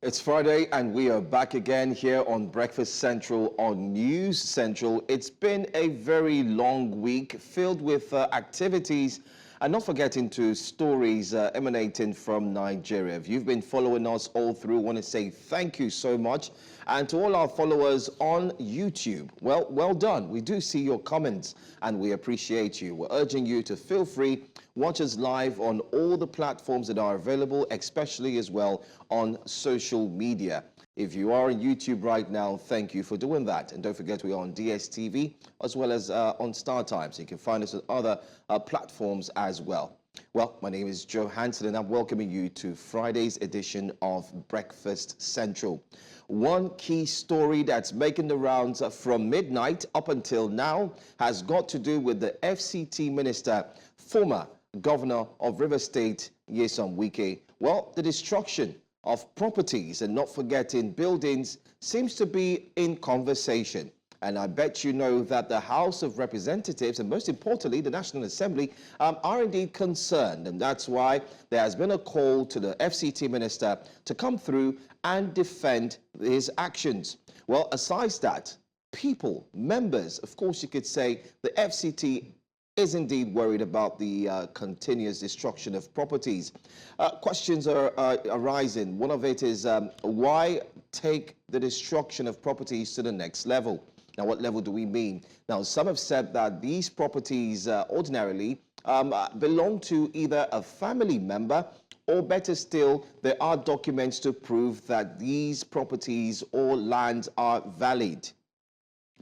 It's Friday and we are back again here on Breakfast Central on News Central. It's been a very long week filled with activities and not forgetting to stories emanating from Nigeria. If you've been following us all through, I want to say thank you so much. And to all our followers on YouTube, well done. We do see your comments and we appreciate you. We're urging you to feel free, watch us live on all the platforms that are available, especially as well on social media. If you are on YouTube right now, thank you for doing that. And don't forget, we are on DSTV as well as on Star Times. You can find us on other platforms as well. Well, my name is Joe Hansen and I'm welcoming you to Friday's edition of Breakfast Central. One key story that's making the rounds from midnight up until now has got to do with the FCT minister, former governor of Rivers State, Nyesom Wike. Well, the destruction of properties and not forgetting buildings seems to be in conversation. And I bet you know that the House of Representatives and most importantly, the National Assembly are indeed concerned. And that's why there has been a call to the FCT minister to come through and defend his actions. Well, aside that, people, members, of course, you could say the FCT is indeed worried about the continuous destruction of properties. Questions are arising. One of it is why take the destruction of properties to the next level? Now, what level do we mean? Now, some have said that these properties ordinarily belong to either a family member or better still, there are documents to prove that these properties or lands are valid.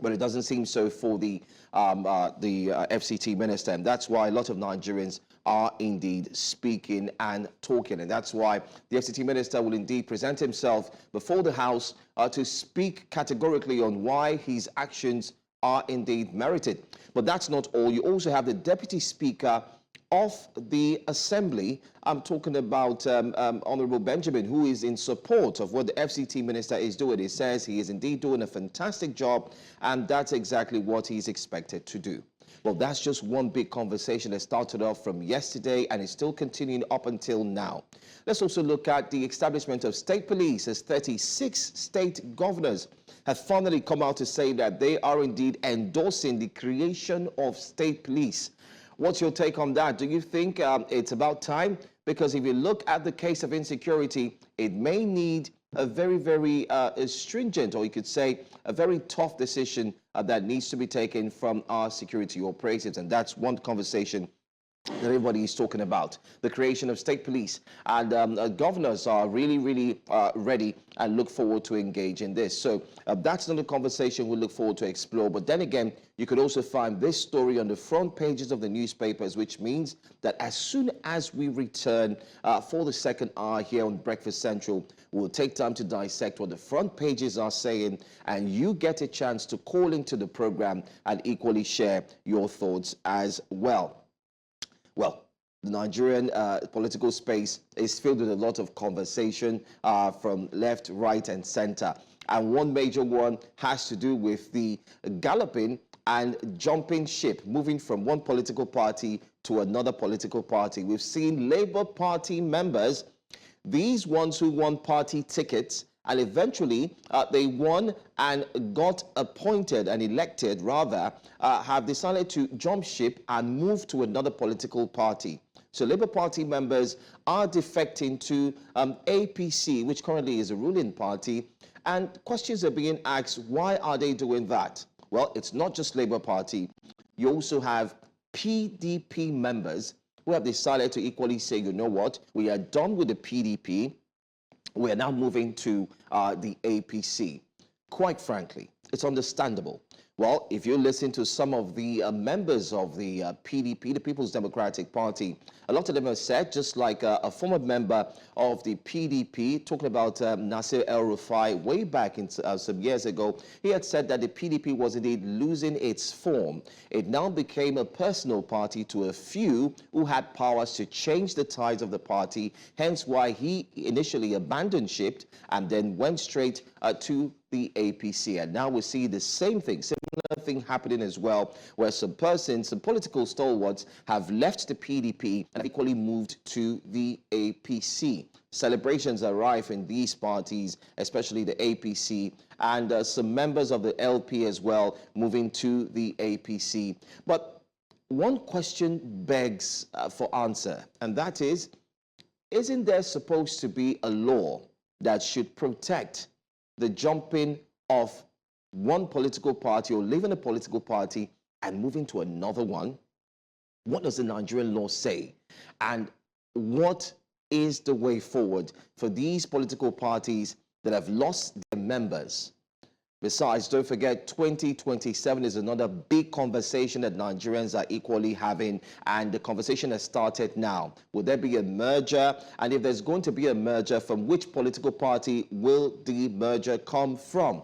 But it doesn't seem so for the FCT minister, and that's why a lot of Nigerians are indeed speaking and talking, and that's why the FCT minister will indeed present himself before the House to speak categorically on why his actions are indeed merited. But that's not all. You also have the Deputy Speaker of the Assembly. I'm talking about Honorable Benjamin, who is in support of what the FCT minister is doing. He says he is indeed doing a fantastic job, and that's exactly what he's expected to do. Well, that's just one big conversation that started off from yesterday and is still continuing up until now. Let's also look at the establishment of state police, as 36 state governors have finally come out to say that they are indeed endorsing the creation of state police. What's your take on that? Do you think it's about time? Because if you look at the case of insecurity, it may need a very, very stringent, or you could say a very tough decision that needs to be taken from our security operatives. And that's one conversation that everybody is talking about, the creation of state police. And governors are really ready and look forward to engage in this. So that's another conversation we look forward to explore. But then again, you could also find this story on the front pages of the newspapers, which means that as soon as we return for the second hour here on Breakfast Central, we'll take time to dissect what the front pages are saying, and you get a chance to call into the program and equally share your thoughts as well. Well, the Nigerian political space is filled with a lot of conversation from left, right, and center. And one major one has to do with the galloping and jumping ship, moving from one political party to another political party. We've seen Labour Party members, these ones who won party tickets, and eventually they won and got appointed and elected, rather, have decided to jump ship and move to another political party. So Labour Party members are defecting to APC, which currently is a ruling party. And questions are being asked, why are they doing that? Well, it's not just Labour Party. You also have PDP members who have decided to equally say, you know what, we are done with the PDP. We are now moving to the APC. Quite frankly, it's understandable. Well, if you listen to some of the members of the PDP, the People's Democratic Party, a lot of them have said, just like a former member of the PDP, talking about Nasir El-Rufai way back in, some years ago, he had said that the PDP was indeed losing its form. It now became a personal party to a few who had powers to change the tides of the party, hence why he initially abandoned ship and then went straight to the APC. And now we see the same thing, similar thing happening as well, where some political stalwarts have left the PDP and equally moved to the APC. Celebrations are rife in these parties, especially the APC, and some members of the LP as well moving to the APC. But one question begs for answer, and that is, isn't there supposed to be a law that should protect the jumping of one political party or leaving a political party and moving to another one? What does the Nigerian law say? And what is the way forward for these political parties that have lost their members? Besides, don't forget, 2027 is another big conversation that Nigerians are equally having, and the conversation has started now. Will there be a merger? And if there's going to be a merger, from which political party will the merger come from?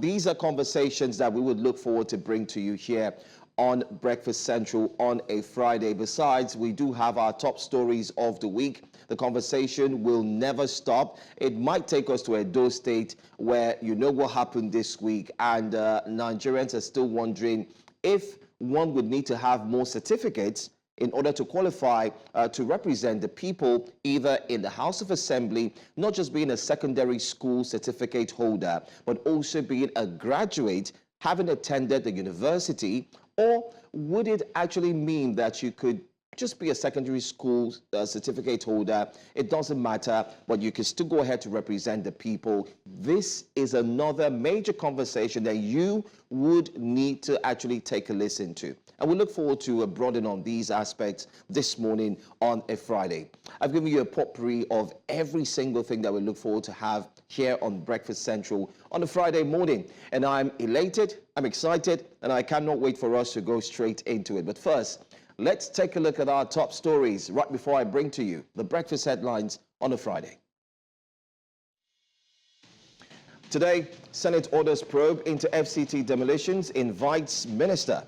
These are conversations that we would look forward to bring to you here on Breakfast Central on a Friday. Besides, we do have our top stories of the week. The conversation will never stop. It might take us to Edo State, where you know what happened this week, and Nigerians are still wondering if one would need to have more certificates in order to qualify to represent the people either in the House of Assembly, not just being a secondary school certificate holder, but also being a graduate, having attended the university. Or would it actually mean that you could just be a secondary school certificate holder? It doesn't matter, but you can still go ahead to represent the people. This is another major conversation that you would need to actually take a listen to. And we look forward to broadening on these aspects this morning on a Friday. I've given you a potpourri of every single thing that we look forward to have here on Breakfast Central on a Friday morning. And I'm elated, I'm excited, and I cannot wait for us to go straight into it. But first, let's take a look at our top stories right before I bring to you the breakfast headlines on a Friday. Today, Senate orders probe into FCT demolitions, invites minister.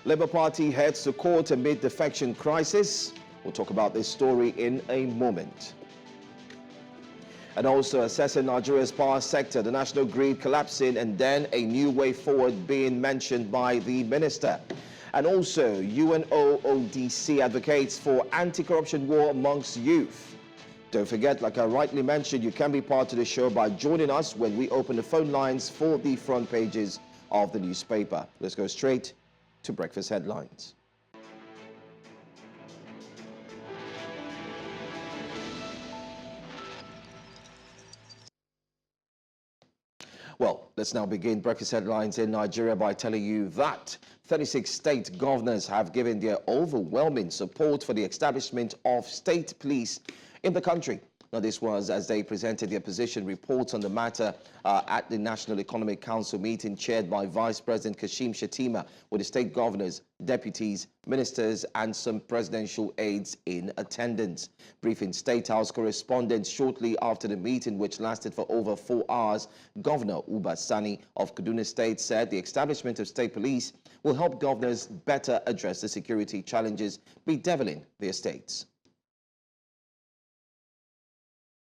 Labour Party heads to court amid defection crisis. We'll talk about this story in a moment. And also assessing Nigeria's power sector, the national grid collapsing, and then a new way forward being mentioned by the minister. And also UNODC advocates for anti-corruption war amongst youth. Don't forget, like I rightly mentioned, you can be part of the show by joining us when we open the phone lines for the front pages of the newspaper. Let's go straight to breakfast headlines. Well, let's now begin breakfast headlines in Nigeria by telling you that 36 state governors have given their overwhelming support for the establishment of state police in the country. Now, this was as they presented their position reports on the matter at the National Economic Council meeting chaired by Vice President Kashim Shettima, with the state governors, deputies, ministers, and some presidential aides in attendance. Briefing State House correspondents shortly after the meeting, which lasted for over 4 hours, Governor Uba Sani of Kaduna State said the establishment of state police will help governors better address the security challenges bedeviling their states.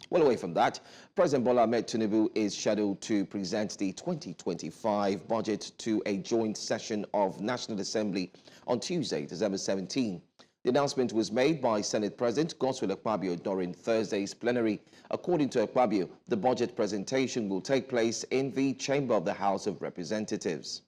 Well, away from that, President Bola Tinubu is scheduled to present the 2025 budget to a joint session of National Assembly on Tuesday, December 17. The announcement was made by Senate President Godswill Akpabio during Thursday's plenary. According to Akpabio, the budget presentation will take place in the chamber of the House of Representatives.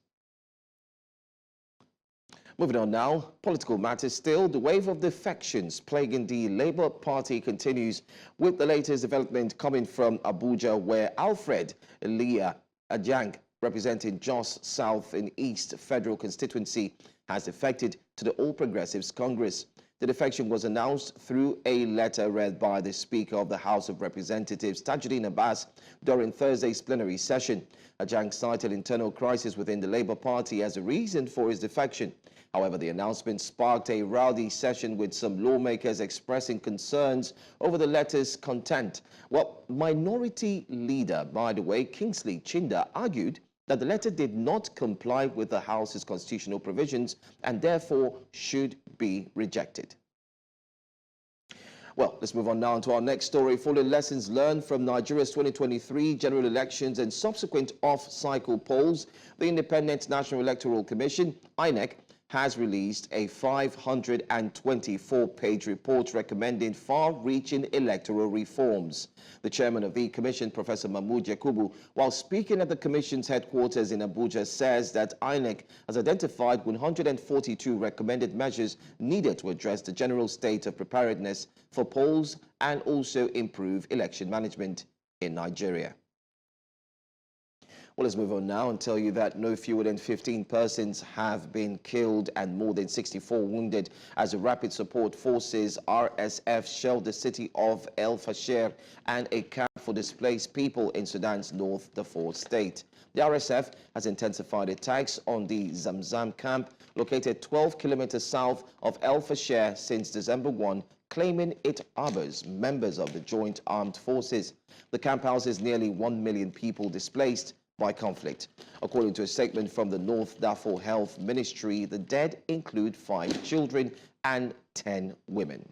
Moving on now, political matters still. The wave of defections plaguing the Labour Party continues, with the latest development coming from Abuja, where Alfred Illiya Ajang, representing Jos South and East Federal Constituency, has defected to the All Progressives Congress. The defection was announced through a letter read by the Speaker of the House of Representatives, Tajuddin Abbas, during Thursday's plenary session. Ajang cited internal crisis within the Labour Party as a reason for his defection. However, the announcement sparked a rowdy session with some lawmakers expressing concerns over the letter's content. Well, Minority Leader, by the way, Kingsley Chinda, argued that the letter did not comply with the House's constitutional provisions and therefore should be rejected. Well, let's move on now to our next story. Following lessons learned from Nigeria's 2023 general elections and subsequent off-cycle polls, the Independent National Electoral Commission, INEC, has released a 524-page report recommending far-reaching electoral reforms. The chairman of the commission, Professor Mahmood Yakubu, while speaking at the commission's headquarters in Abuja, says that INEC has identified 142 recommended measures needed to address the general state of preparedness for polls and also improve election management in Nigeria. Well, let's move on now and tell you that no fewer than 15 persons have been killed and more than 64 wounded as the Rapid Support Forces RSF shelled the city of El-Fashir and a camp for displaced people in Sudan's North Darfur state. The RSF has intensified attacks on the Zamzam camp located 12 kilometers south of El-Fashir since December 1, claiming it harbors members of the Joint Armed Forces. The camp houses nearly 1 million people displaced by conflict. According to a statement from the North Darfur Health Ministry, the dead include 5 children and 10 women.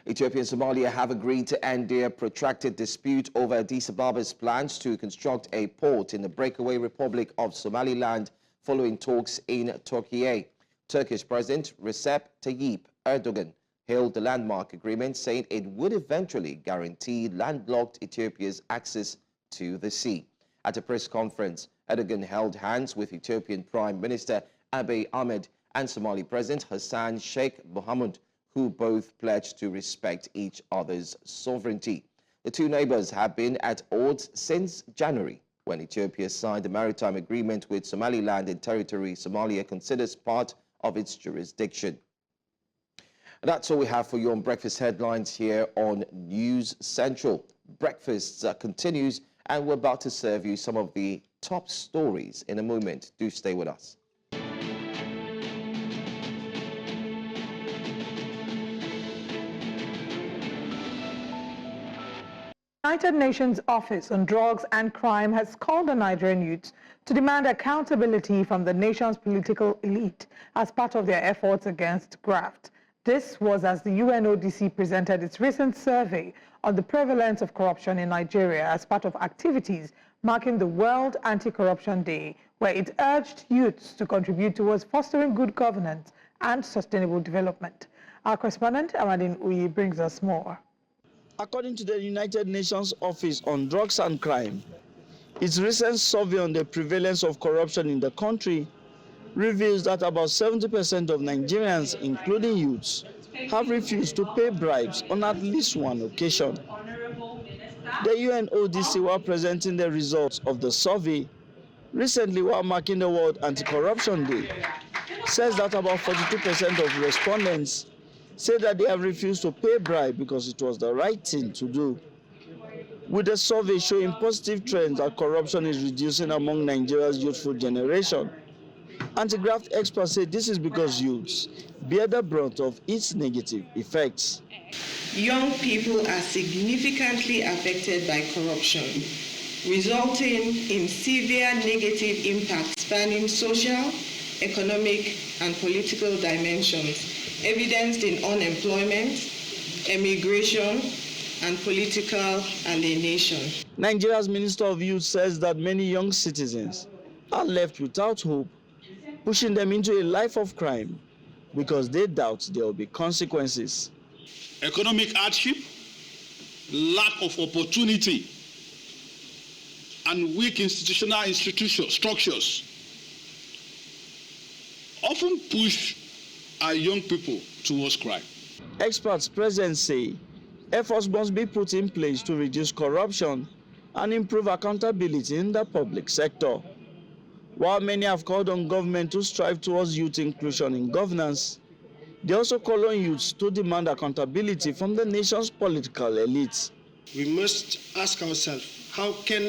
Ethiopia and Somalia have agreed to end their protracted dispute over Addis Ababa's plans to construct a port in the breakaway Republic of Somaliland following talks in Turkey. Turkish President Recep Tayyip Erdogan hailed the landmark agreement, saying it would eventually guarantee landlocked Ethiopia's access to the sea. At a press conference, Erdogan held hands with Ethiopian Prime Minister Abiy Ahmed and Somali President Hassan Sheikh Mohamud, who both pledged to respect each other's sovereignty. The two neighbors have been at odds since January, when Ethiopia signed a maritime agreement with Somaliland and territory Somalia considers part of its jurisdiction. And that's all we have for you on Breakfast Headlines here on News Central. Breakfast continues, and we're about to serve you some of the top stories in a moment. Do stay with us. United Nations Office on Drugs and Crime has called on Nigerian youths to demand accountability from the nation's political elite as part of their efforts against graft. This was as the UNODC presented its recent survey on the prevalence of corruption in Nigeria as part of activities marking the World Anti-Corruption Day, where it urged youths to contribute towards fostering good governance and sustainable development. Our correspondent, Amadine Uyi, brings us more. According to the United Nations Office on Drugs and Crime, its recent survey on the prevalence of corruption in the country reveals that about 70% of Nigerians, including youths, have refused to pay bribes on at least one occasion. The UNODC, while presenting the results of the survey recently while marking the World Anti-Corruption Day, says that about 42% of respondents say that they have refused to pay bribe because it was the right thing to do. With the survey showing positive trends that corruption is reducing among Nigeria's youthful generation, anti-graft experts say this is because youths bear the brunt of its negative effects. Young people are significantly affected by corruption, resulting in severe negative impacts spanning social, economic, and political dimensions, evidenced in unemployment, emigration, and political alienation. Nigeria's Minister of Youth says that many young citizens are left without hope, pushing them into a life of crime because they doubt there will be consequences. Economic hardship, lack of opportunity, and weak institutional structures often push our young people towards crime. Experts present say efforts must be put in place to reduce corruption and improve accountability in the public sector. While many have called on government to strive towards youth inclusion in governance, they also call on youths to demand accountability from the nation's political elites. We must ask ourselves, how can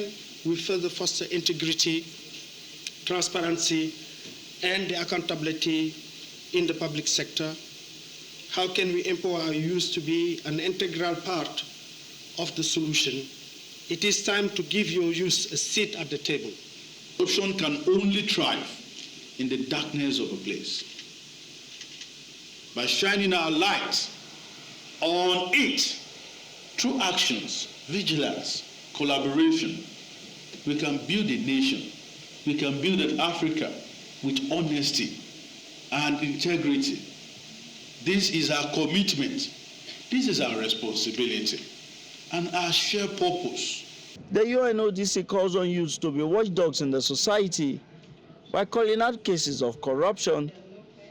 we further foster integrity, transparency, and the accountability in the public sector? How can we empower our youth to be an integral part of the solution? It is time to give your youth a seat at the table. Corruption can only thrive in the darkness of a place. By shining our light On it, through actions, vigilance, collaboration, we can build a nation. We can build an Africa with honesty and integrity. This is our commitment. This is our responsibility and our shared purpose. The UNODC calls on youths to be watchdogs in the society by calling out cases of corruption,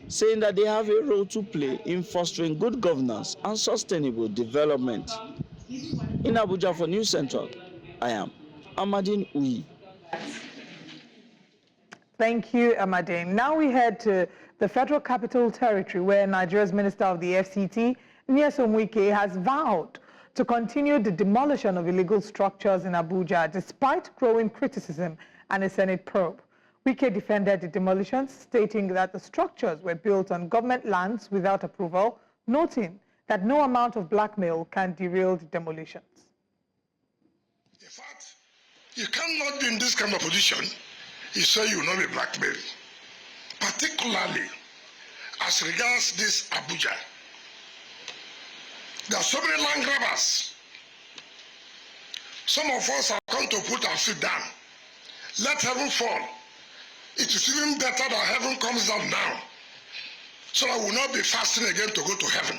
saying that they have a role to play in fostering good governance and sustainable development. In Abuja for News Central, I am Amadine Uyi. Thank you, Amadine. Now we head to the Federal Capital Territory, where Nigeria's Minister of the FCT, Nyesom Wike, has vowed to continue the demolition of illegal structures in Abuja, despite growing criticism and a Senate probe. Wike defended the demolitions, stating that the structures were built on government lands without approval, noting that no amount of blackmail can derail the demolitions. In fact, you cannot be in this kind of position. You say you will not be blackmailed, particularly as regards this Abuja. There are so many land grabbers. Some of us have come to put our feet down. Let heaven fall. It is even better that heaven comes down now, so that we will not be fasting again to go to heaven.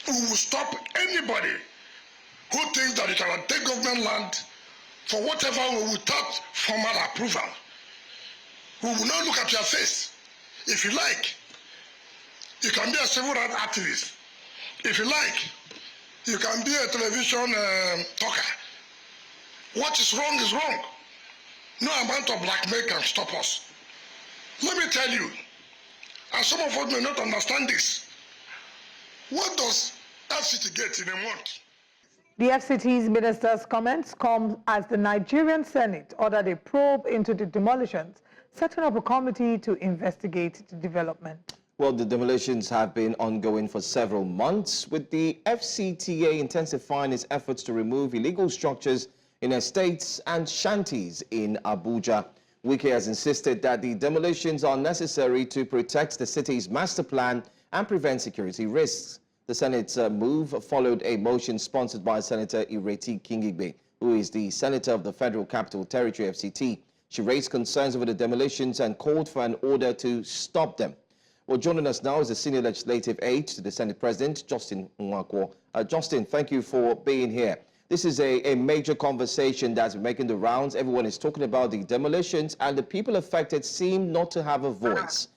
We will stop anybody who thinks that you can take government land for whatever without formal approval. We will not look at your face. If you like, you can be a civil rights activist. If you like, you can be a television talker. What is wrong is wrong. No amount of blackmail can stop us. Let me tell you, and some of us may not understand this, what does FCT get in a month? The FCT's minister's comments come as the Nigerian Senate ordered a probe into the demolitions, setting up a committee to investigate the development. Well, the demolitions have been ongoing for several months, with the FCTA intensifying its efforts to remove illegal structures in estates and shanties in Abuja. Wike has insisted that the demolitions are necessary to protect the city's master plan and prevent security risks. The Senate's move followed a motion sponsored by Senator Ireti Kingigbe, who is the Senator of the Federal Capital Territory FCT. She raised concerns over the demolitions and called for an order to stop them. Well, joining us now is the Senior Legislative Aide to the Senate President, Justin Nwakwo. Justin, thank you for being here. This is a major conversation that's making the rounds. Everyone is talking about the demolitions, and the people affected seem not to have a voice.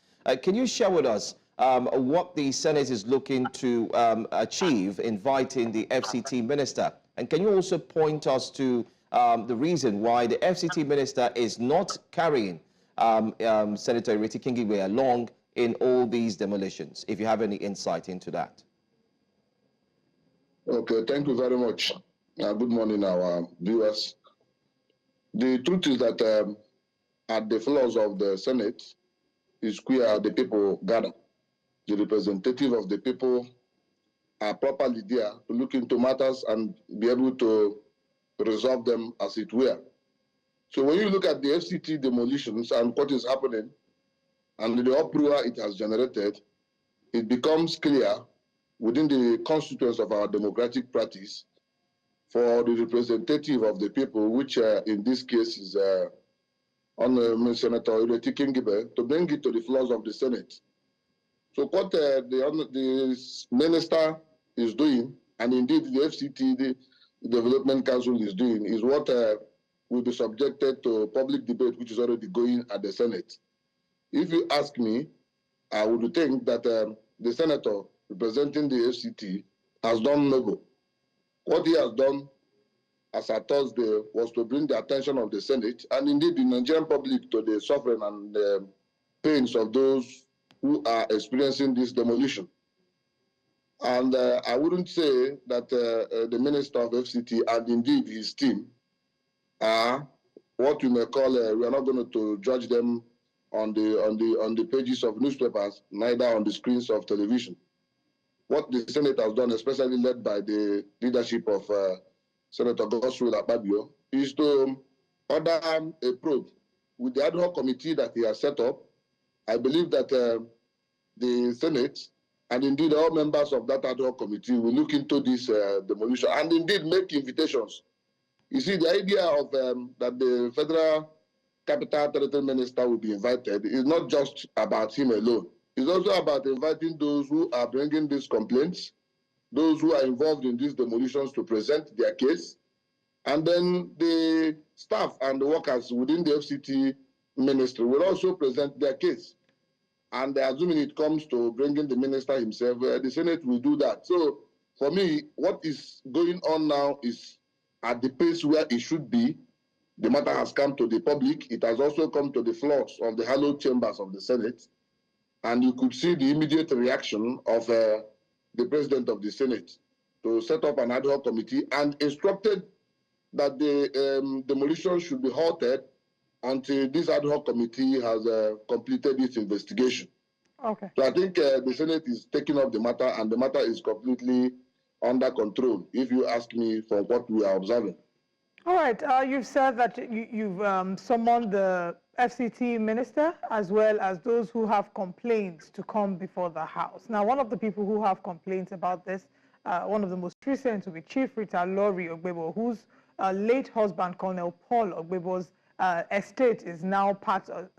Can you share with us what the Senate is looking to achieve, inviting the FCT minister? And can you also point us to the reason why the FCT minister is not carrying Senator Ireti Kingigbe along in all these demolitions, if you have any insight into that? Okay, thank you very much. Good morning, our viewers. The truth is that at the floors of the Senate is where the people gather. The representative of the people are properly there to look into matters and be able to resolve them as it were. So when you look at the FCT demolitions and what is happening and the uproar it has generated, it becomes clear within the constituents of our democratic practice for the representative of the people, which in this case is Honorable Senator Ireti Kingigbe, to bring it to the floors of the Senate. So what the minister is doing, and indeed the FCT, the Development Council is doing, is what will be subjected to public debate, which is already going at the Senate. If you ask me, I would think that the senator representing the FCT has done noble. What he has done as a Thursday was to bring the attention of the Senate and indeed the Nigerian public to the suffering and the pains of those who are experiencing this demolition. And I wouldn't say that the Minister of FCT and indeed his team are what you may call, we are not going to judge them on the pages of newspapers, neither on the screens of television. What the Senate has done, especially led by the leadership of Senator Godswill Akpabio, is to order a probe with the ad hoc committee that he has set up. I believe that the Senate And indeed, all members of that ad hoc committee will look into this demolition and indeed make invitations. You see, the idea of that the Federal Capital Territory Minister will be invited is not just about him alone. It's also about inviting those who are bringing these complaints, those who are involved in these demolitions to present their case, and then the staff and the workers within the FCT ministry will also present their case. And assuming it comes to bringing the minister himself, the Senate will do that. So for me, what is going on now is at the pace where it should be. The matter has come to the public. It has also come to the floors of the hallowed chambers of the Senate. And you could see the immediate reaction of the president of the Senate to set up an ad hoc committee and instructed that the demolition should be halted until this ad hoc committee has completed its investigation. Okay. So I think the Senate is taking up the matter, and the matter is completely under control, if you ask me, from what we are observing. All right. You've said that you've summoned the FCT minister as well as those who have complaints to come before the House. Now, one of the people who have complaints about this, one of the most recent will be Chief Rita Lori Ogbebo, whose late husband, Colonel Paul Ogbebo's estate is now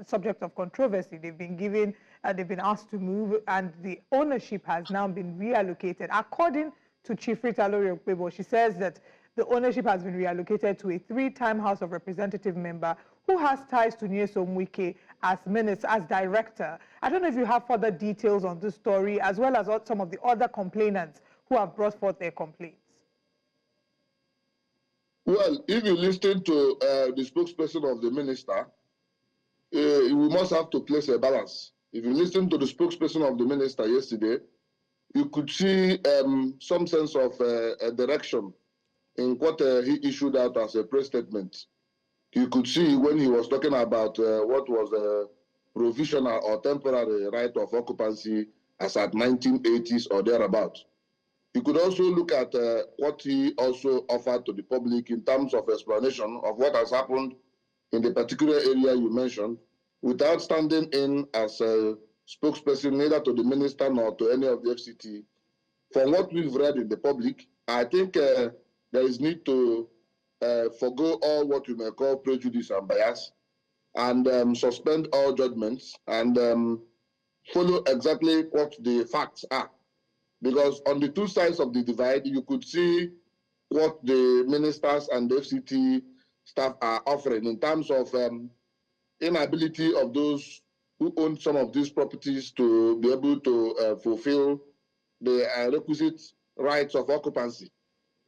subject of controversy. They've been asked to move, and the ownership has now been reallocated. According to Chief Rita Lori Ogbebo, she says that the ownership has been reallocated to a 3-time House of Representative member who has ties to Nyesom Wike as director. I don't know if you have further details on this story, as well as some of the other complainants who have brought forth their complaints. Well, if you listen to the spokesperson of the minister, we must have to place a balance. If you listen to the spokesperson of the minister yesterday, you could see some sense of a direction in what he issued out as a press statement. You could see when he was talking about what was a provisional or temporary right of occupancy as at 1980s or thereabout. You could also look at what he also offered to the public in terms of explanation of what has happened in the particular area you mentioned, without standing in as a spokesperson neither to the minister nor to any of the FCT. From what we've read in the public, I think there is need to forgo all what you may call prejudice and bias, and suspend all judgments and follow exactly what the facts are. Because on the two sides of the divide, you could see what the ministers and the FCT staff are offering in terms of inability of those who own some of these properties to be able to fulfill the requisite rights of occupancy.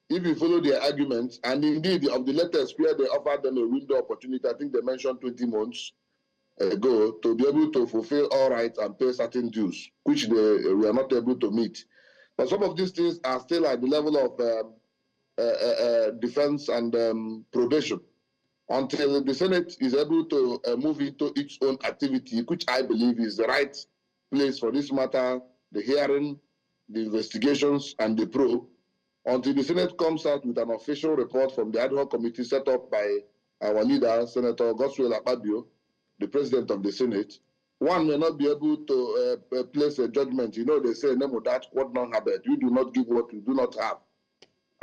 If you follow their arguments, and indeed of the latest where they offered them a window opportunity, I think they mentioned 20 months ago, to be able to fulfill all rights and pay certain dues, which they were not able to meet. But some of these things are still at the level of defense and probation until the Senate is able to move into its own activity, which I believe is the right place for this matter, the hearing, the investigations, and the probe, until the Senate comes out with an official report from the ad hoc committee set up by our leader, Senator Godswill Akpabio, the president of the Senate. One may not be able to place a judgment. You know, they say, name of that, what not habit. You do not give what you do not have.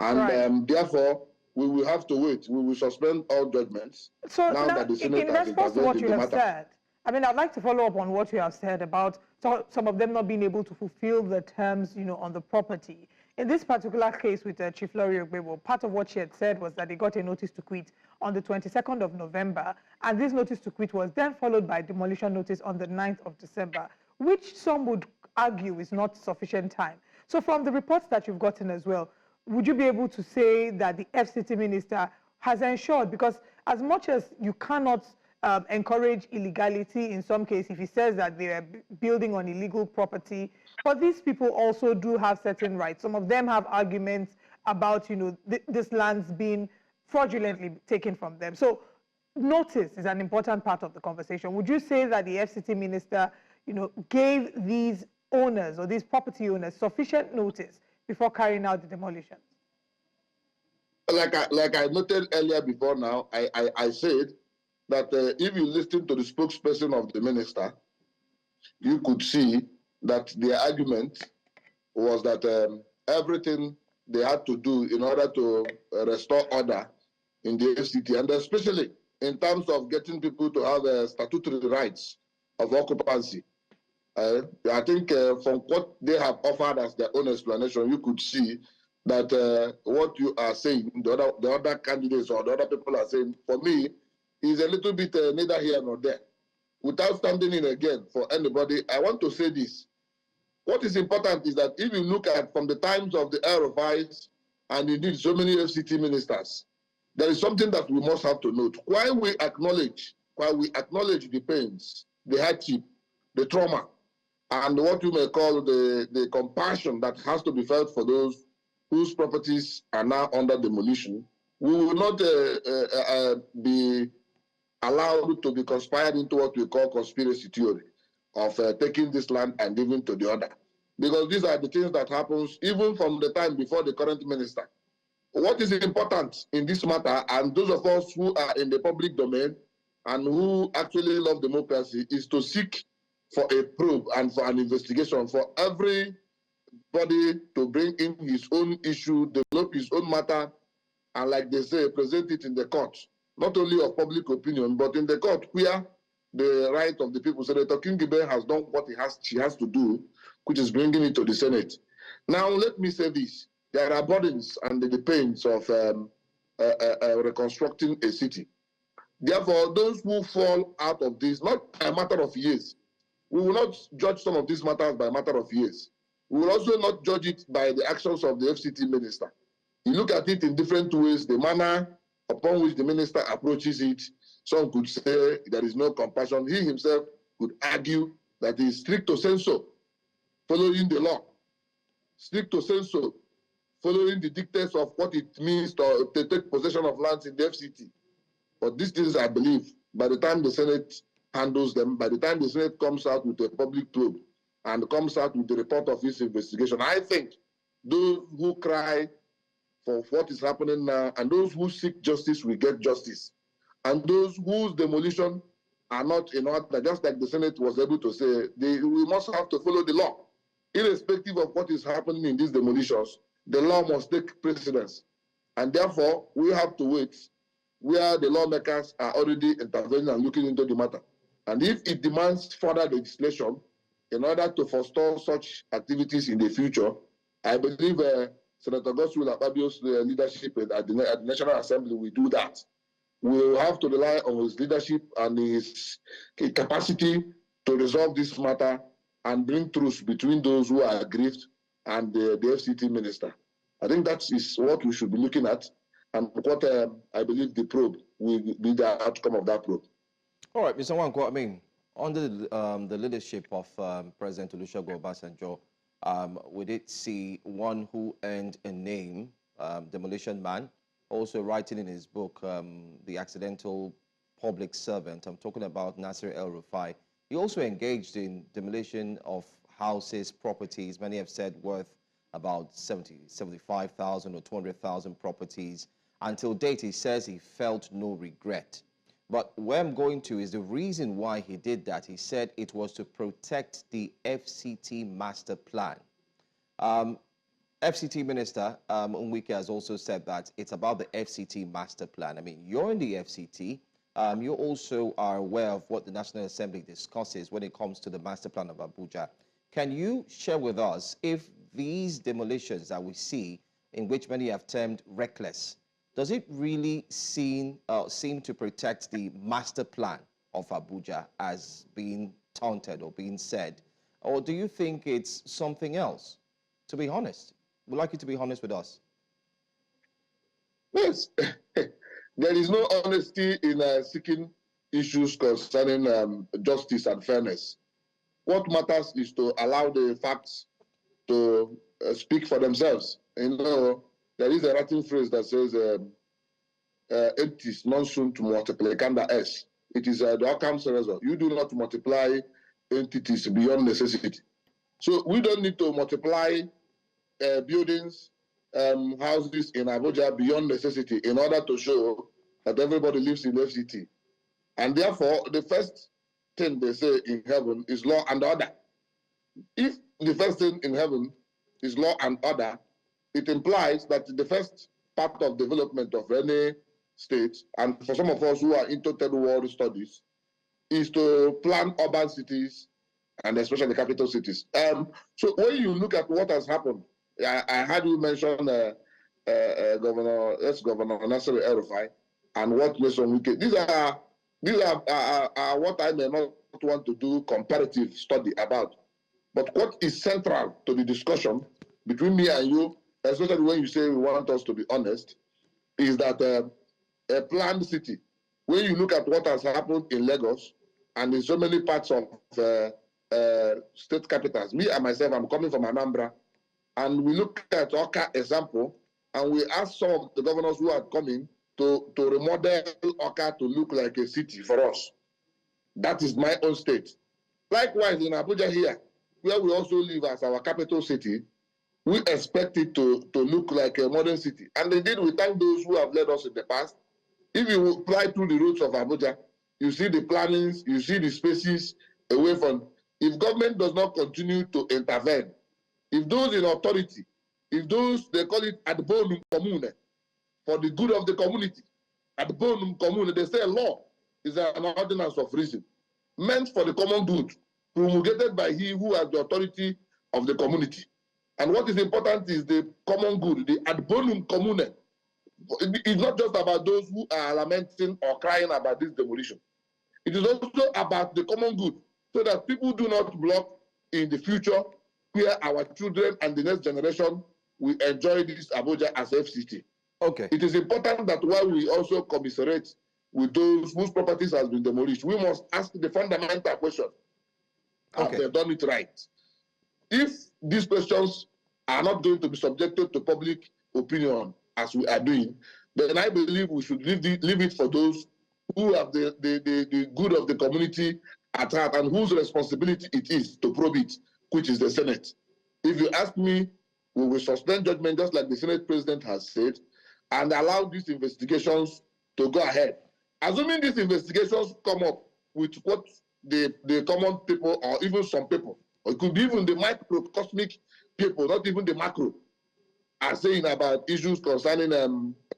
And right. Therefore, we will have to wait. We will suspend all judgments. So now that the Senate in has response to what you have matter. said, I mean, I'd like to follow up on what you have said about some of them not being able to fulfill the terms, on the property. In this particular case with Chief Lori Ogbebo, part of what she had said was that they got a notice to quit on the 22nd of November, and this notice to quit was then followed by a demolition notice on the 9th of December, which some would argue is not sufficient time. So from the reports that you've gotten as well, would you be able to say that the FCT minister has ensured, because as much as you cannot encourage illegality in some cases, if he says that they are building on illegal property, but these people also do have certain rights. Some of them have arguments about, this land's being fraudulently taken from them. So notice is an important part of the conversation. Would you say that the FCT minister, gave these owners or these property owners sufficient notice before carrying out the demolitions? Like I noted earlier before now, I said that if you listen to the spokesperson of the minister, you could see that their argument was that everything they had to do in order to restore order in the FCT, and especially in terms of getting people to have statutory rights of occupancy. I think from what they have offered as their own explanation, you could see that what you are saying, the other candidates or the other people are saying, for me, is a little bit neither here nor there. Without standing in again for anybody, I want to say this. What is important is that if you look at from the times of the El-Fashir and indeed so many FCT ministers, there is something that we must have to note. While we acknowledge the pains, the hardship, the trauma, and what you may call the compassion that has to be felt for those whose properties are now under demolition, we will not be allowed to be conspired into what we call conspiracy theory of taking this land and giving to the other. Because these are the things that happens even from the time before the current minister. What is important in this matter, and those of us who are in the public domain and who actually love democracy, is to seek for a probe and for an investigation for everybody to bring in his own issue, develop his own matter, and like they say, present it in the court, not only of public opinion, but in the court where the right of the people. Senator Kingibe has done what she has to do, which is bringing it to the Senate. Now, let me say this. There are burdens and the pains of reconstructing a city. Therefore, those who fall out of this, not a matter of years, we will not judge some of these matters by a matter of years. We will also not judge it by the actions of the FCT minister. You look at it in different ways, the manner upon which the minister approaches it. Some could say there is no compassion. He himself could argue that he is stricto sensu, following the law, stricto sensu, following the dictates of what it means to take possession of lands in the FCT. But these things, I believe, by the time the Senate handles them, by the time the Senate comes out with a public probe and comes out with the report of its investigation, I think those who cry for what is happening now and those who seek justice will get justice. And those whose demolition are not in order, just like the Senate was able to say, we must have to follow the law. Irrespective of what is happening in these demolitions, the law must take precedence. And therefore, we have to wait where the lawmakers are already intervening and looking into the matter. And if it demands further legislation in order to forestall such activities in the future, I believe Senator Godswill Akpabio's leadership at the National Assembly will do that. We will have to rely on his leadership and his capacity to resolve this matter and bring truth between those who are aggrieved and the FCT minister. I think that is what we should be looking at, and what I believe the probe will be the outcome of that probe. All right, Mr. Nwankwo, I mean, under the leadership of President Olusegun Obasanjo, we did see one who earned a name, Demolition Man, also writing in his book, The Accidental Public Servant. I'm talking about Nasir El-Rufai. He also engaged in demolition of houses, properties, many have said worth about 75,000 or 200,000 properties. Until date, he says he felt no regret. But where I'm going to is the reason why he did that. He said it was to protect the FCT master plan. FCT Minister Nwike has also said that it's about the FCT master plan. I mean, you're in the FCT. You also are aware of what the National Assembly discusses when it comes to the master plan of Abuja. Can you share with us if these demolitions that we see, in which many have termed reckless, does it really seem to protect the master plan of Abuja as being taunted or being said? Or do you think it's something else? To be honest, we'd like you to be honest with us. Yes. There is no honesty in seeking issues concerning justice and fairness. What matters is to allow the facts to speak for themselves. You know, there is a Latin phrase that says, "Entis non sunt multiplicanda est." It is the outcome result. You do not multiply entities beyond necessity. So we don't need to multiply buildings, houses in Abuja beyond necessity in order to show that everybody lives in FCT. And therefore, the first thing they say in heaven is law and order. If the first thing in heaven is law and order, it implies that the first part of development of any state, and for some of us who are into third world studies, is to plan urban cities and especially capital cities. So when you look at what has happened, I heard you mention Governor Nasser El-Rufai and what Nation Wike. These are what I may not want to do comparative study about. But what is central to the discussion between me and you, especially when you say we want us to be honest, is that a planned city, when you look at what has happened in Lagos and in so many parts of state capitals, me and myself, I'm coming from Anambra, and we look at Oka example, and we ask some of the governors who are coming to remodel Oka to look like a city for us. That is my own state. Likewise, in Abuja here, where we also live as our capital city, we expect it to look like a modern city. And indeed, we thank those who have led us in the past. If you fly through the roads of Abuja, you see the plannings, you see the spaces away from. If government does not continue to intervene, if those in authority, if those, they call it ad bonum commune, for the good of the community, ad bonum commune, they say law is an ordinance of reason, meant for the common good, promulgated by he who has the authority of the community. And what is important is the common good, the ad bonum commune. It's not just about those who are lamenting or crying about this demolition. It is also about the common good, so that people do not block in the future where our children and the next generation will enjoy this Abuja as FCT. Okay. It is important that while we also commiserate with those whose properties has been demolished, we must ask the fundamental question: have they done it right? If these questions are not going to be subjected to public opinion as we are doing, then I believe we should leave it for those who have the good of the community at heart and whose responsibility it is to probe it, which is the Senate. If you ask me, we will suspend judgment just like the Senate President has said, and allow these investigations to go ahead. Assuming these investigations come up with what the common people or even some people, or it could be even the microcosmic people, not even the macro, are saying about issues concerning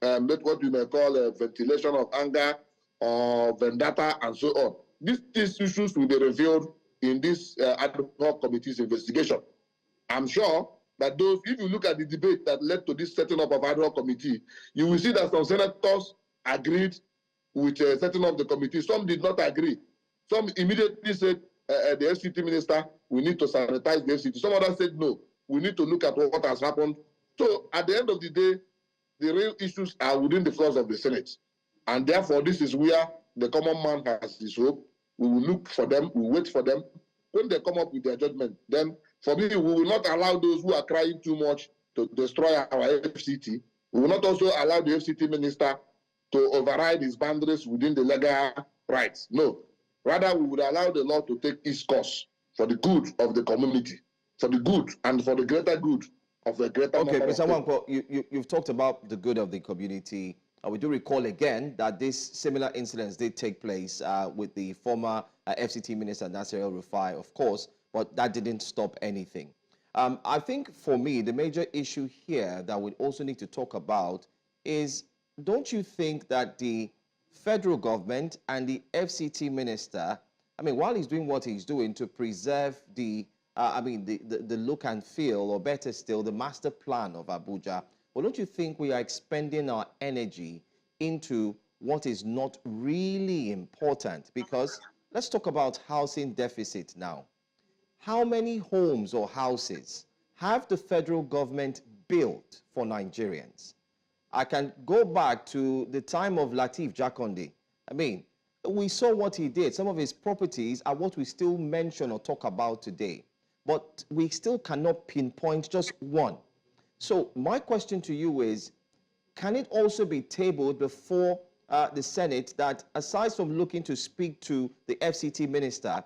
what you may call ventilation of anger or vendetta and so on. These issues will be revealed in this ad hoc committee's investigation. I'm sure that those, if you look at the debate that led to this setting up of ad hoc committee, you will see that some senators agreed with setting up the committee. Some did not agree. Some immediately said, the FCT minister, we need to sanitize the FCT. Some others said, no, we need to look at what has happened. So at the end of the day, the real issues are within the floors of the Senate. And therefore, this is where the common man has his hope. We will look for them, we will wait for them. When they come up with their judgment, then for me, we will not allow those who are crying too much to destroy our FCT. We will not also allow the FCT minister to override his boundaries within the legal rights. No. Rather, we would allow the law to take its course for the good of the community, for the good and for the greater good of the greater Okay, number Mr. of people. Nwankwo, you've talked about the good of the community. We do recall again that these similar incidents did take place with the former FCT Minister Nasser El-Rufai, of course, but that didn't stop anything. I think for me, the major issue here that we also need to talk about is, don't you think that the federal government and the FCT minister, I mean, while he's doing what he's doing to preserve the look and feel, or better still, the master plan of Abuja, well, don't you think we are expending our energy into what is not really important? Because let's talk about housing deficit now. How many homes or houses have the federal government built for Nigerians? I can go back to the time of Lateef Jakonde. I mean, we saw what he did. Some of his properties are what we still mention or talk about today. But we still cannot pinpoint just one. So my question to you is, can it also be tabled before the Senate that, aside from looking to speak to the FCT minister,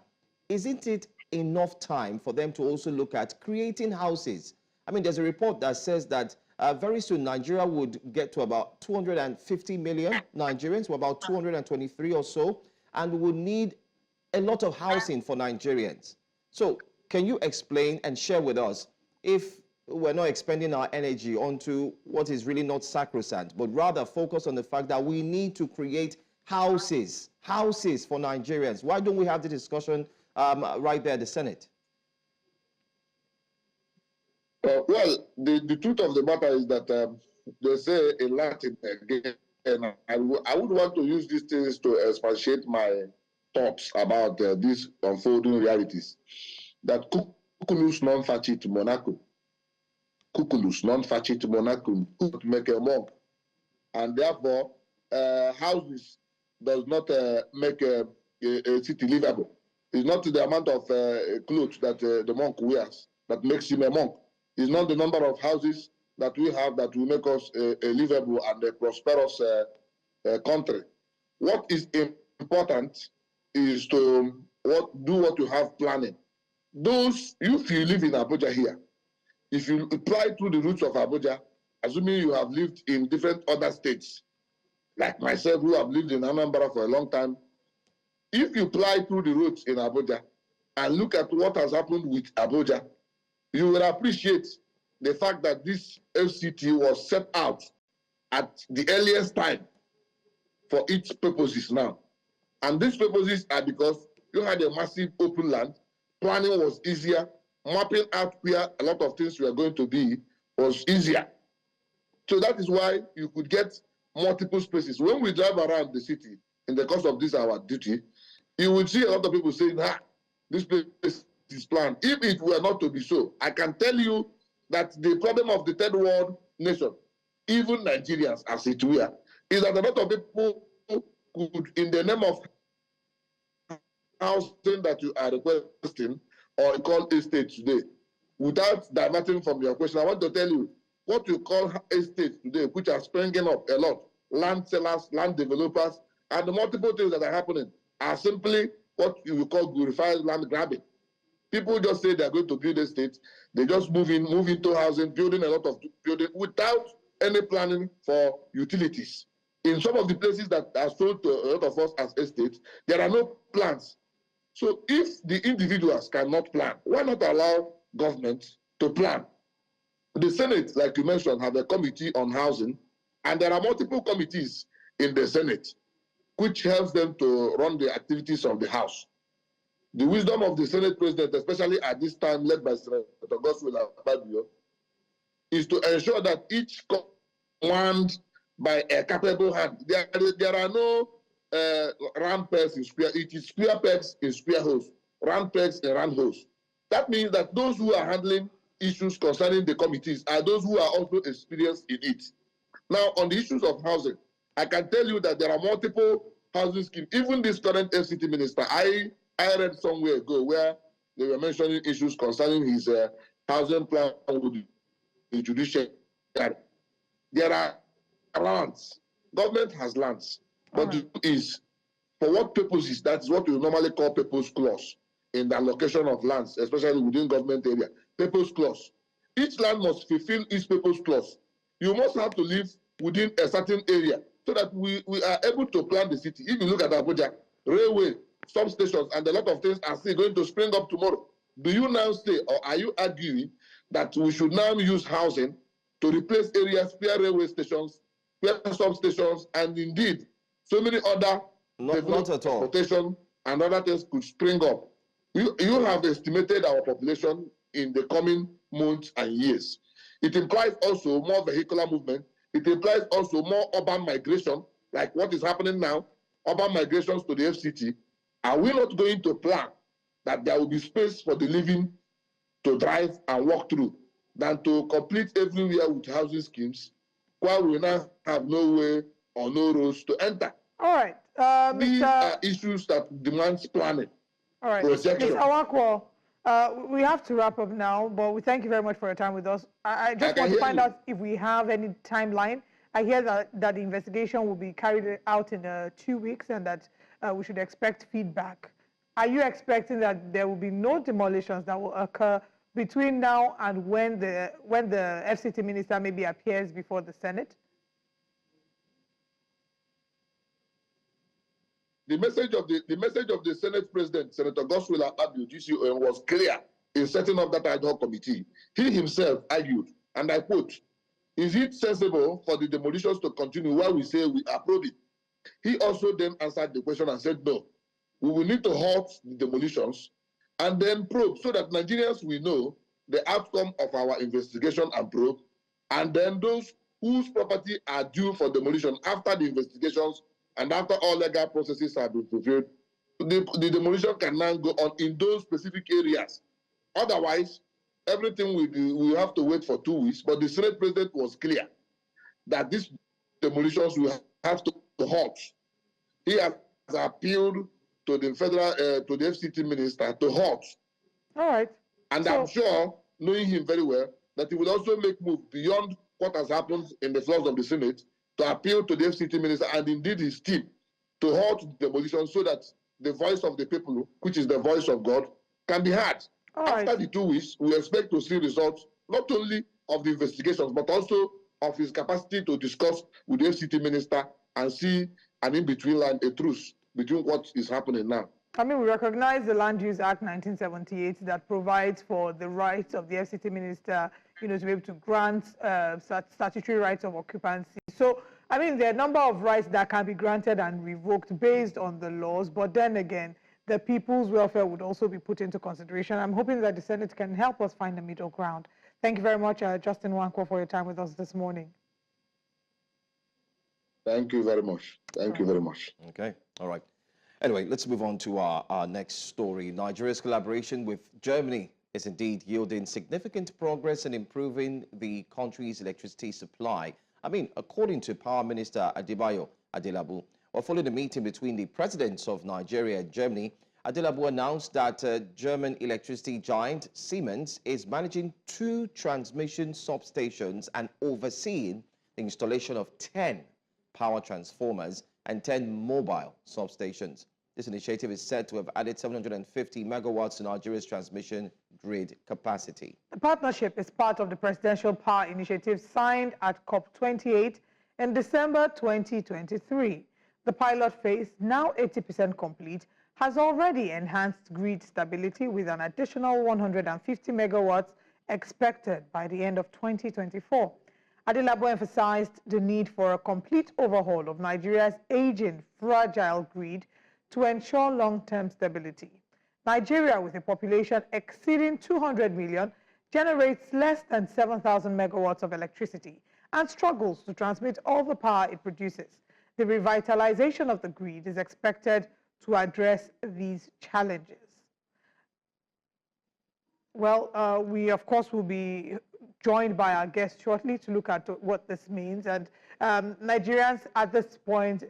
isn't it enough time for them to also look at creating houses? I mean, there's a report that says that very soon Nigeria would get to about 250 million Nigerians, or about 223 or so, and we would need a lot of housing for Nigerians. So can you explain and share with us, if we're not expending our energy onto what is really not sacrosanct, but rather focus on the fact that we need to create houses for Nigerians? Why don't we have the discussion right there at the Senate? Well, the truth of the matter is that they say in Latin again, and I would want to use these things to expatiate my thoughts about these unfolding realities. That cuculus non facit monacum. Cuculus non facit monacum could make a monk. And therefore, houses does not make a city livable. It's not the amount of clothes that the monk wears that makes him a monk. It's not the number of houses that we have that will make us a livable and a prosperous country. What is important is to do what you have planning. If you live in Abuja here, if you apply through the routes of Abuja, assuming you have lived in different other states, like myself who have lived in Anambra for a long time, if you apply through the routes in Abuja and look at what has happened with Abuja, you will appreciate the fact that this FCT was set out at the earliest time for its purposes now. And these purposes are because you had a massive open land, planning was easier, mapping out where a lot of things were going to be was easier. So that is why you could get multiple spaces. When we drive around the city in the course of this our duty, you will see a lot of people saying, this place is planned. If it were not to be so, I can tell you that the problem of the third world nation, even Nigerians as it were, is that a lot of people could, in the name of housing that you are requesting or call estate today, without diverting from your question, I want to tell you what you call estate today, which are springing up a lot, land sellers, land developers, and the multiple things that are happening are simply what you will call glorified land grabbing. People just say they're going to build estates, they just move into housing, building a lot of building without any planning for utilities. In some of the places that are sold to a lot of us as estates, there are no plans. So if the individuals cannot plan, why not allow government to plan? The Senate, like you mentioned, have a committee on housing, and there are multiple committees in the Senate which helps them to run the activities of the House. The wisdom of the Senate President, especially at this time led by Senator Godswill Akpabio, is to ensure that each command by a capable hand. There are no round pegs in square. It is square pegs in square holes, round pegs in round holes. That means that those who are handling issues concerning the committees are those who are also experienced in it. Now, on the issues of housing, I can tell you that there are multiple housing schemes. Even this current FCT minister, I read somewhere ago where they were mentioning issues concerning his housing plan with the judiciary. There are lands. Government has lands. But the is for what purposes? That's what we normally call purpose clause in the allocation of lands, especially within government area. Purpose clause. Each land must fulfill its purpose clause. You must have to live within a certain area so that we are able to plan the city. If you look at Abuja, railway, substations, and a lot of things are still going to spring up tomorrow. Do you now say, or are you arguing that we should now use housing to replace areas where railway stations, where substations, and indeed so many other not at all. transportation and other things could spring up? You have estimated our population in the coming months and years. It implies also more vehicular movement. It implies also more urban migration, like what is happening now, urban migrations to the FCT. Are we not going to plan that there will be space for the living to drive and walk through than to complete everywhere with housing schemes while we now have no way or no roads to enter? All right. These are issues that demand planning. All right. Projection. Ms. Awakwo, we have to wrap up now, but we thank you very much for your time with us. I just want to find out if we have any timeline. I hear that the investigation will be carried out in 2 weeks and that we should expect feedback. Are you expecting that there will be no demolitions that will occur between now and when the FCT minister maybe appears before the Senate? The message of the Senate President, Senator Godswill Akpabio, GCOM, was clear in setting up that ad hoc committee, he himself argued, and I quote, "Is it sensible for the demolitions to continue while we say we approve it?" He also then answered the question and said, "No, we will need to halt the demolitions and then probe so that Nigerians will know the outcome of our investigation and probe, and then those whose property are due for demolition after the investigations and after all legal processes have been fulfilled, the demolition can now go on in those specific areas. Otherwise, everything we have to wait for 2 weeks." But the Senate President was clear that these demolitions will have to halt. He has appealed to the to the FCT minister to halt. All right. And I'm sure, knowing him very well, that he will also make move beyond what has happened in the floors of the Senate to appeal to the FCT minister and indeed his team to halt demolition so that the voice of the people, which is the voice of God, can be heard. After the 2 weeks, we expect to see results not only of the investigations, but also of his capacity to discuss with the FCT minister and see an in-between line, a truce between what is happening now. I mean, we recognize the Land Use Act 1978 that provides for the rights of the FCT minister, to be able to grant statutory rights of occupancy. So, I mean, there are a number of rights that can be granted and revoked based on the laws, but then again, the people's welfare would also be put into consideration. I'm hoping that the Senate can help us find a middle ground. Thank you very much, Justin Wankwo, for your time with us this morning. Thank you very much. Thank you very much. Okay, all right. Anyway, let's move on to our next story. Nigeria's collaboration with Germany is indeed yielding significant progress in improving the country's electricity supply. I mean, according to Power Minister Adebayo Adelabu, following the meeting between the presidents of Nigeria and Germany, Adelabu announced that German electricity giant Siemens is managing 2 transmission substations and overseeing the installation of 10 power transformers and 10 mobile substations. This initiative is said to have added 750 megawatts to Nigeria's transmission grid capacity. The partnership is part of the Presidential Power Initiative signed at COP28 in December 2023. The pilot phase, now 80% complete, has already enhanced grid stability with an additional 150 megawatts expected by the end of 2024. Adelabu emphasized the need for a complete overhaul of Nigeria's aging, fragile grid to ensure long-term stability. Nigeria, with a population exceeding 200 million, generates less than 7,000 megawatts of electricity and struggles to transmit all the power it produces. The revitalization of the grid is expected to address these challenges. Well, we, of course, will be joined by our guest shortly to look at what this means. And Nigerians at this point,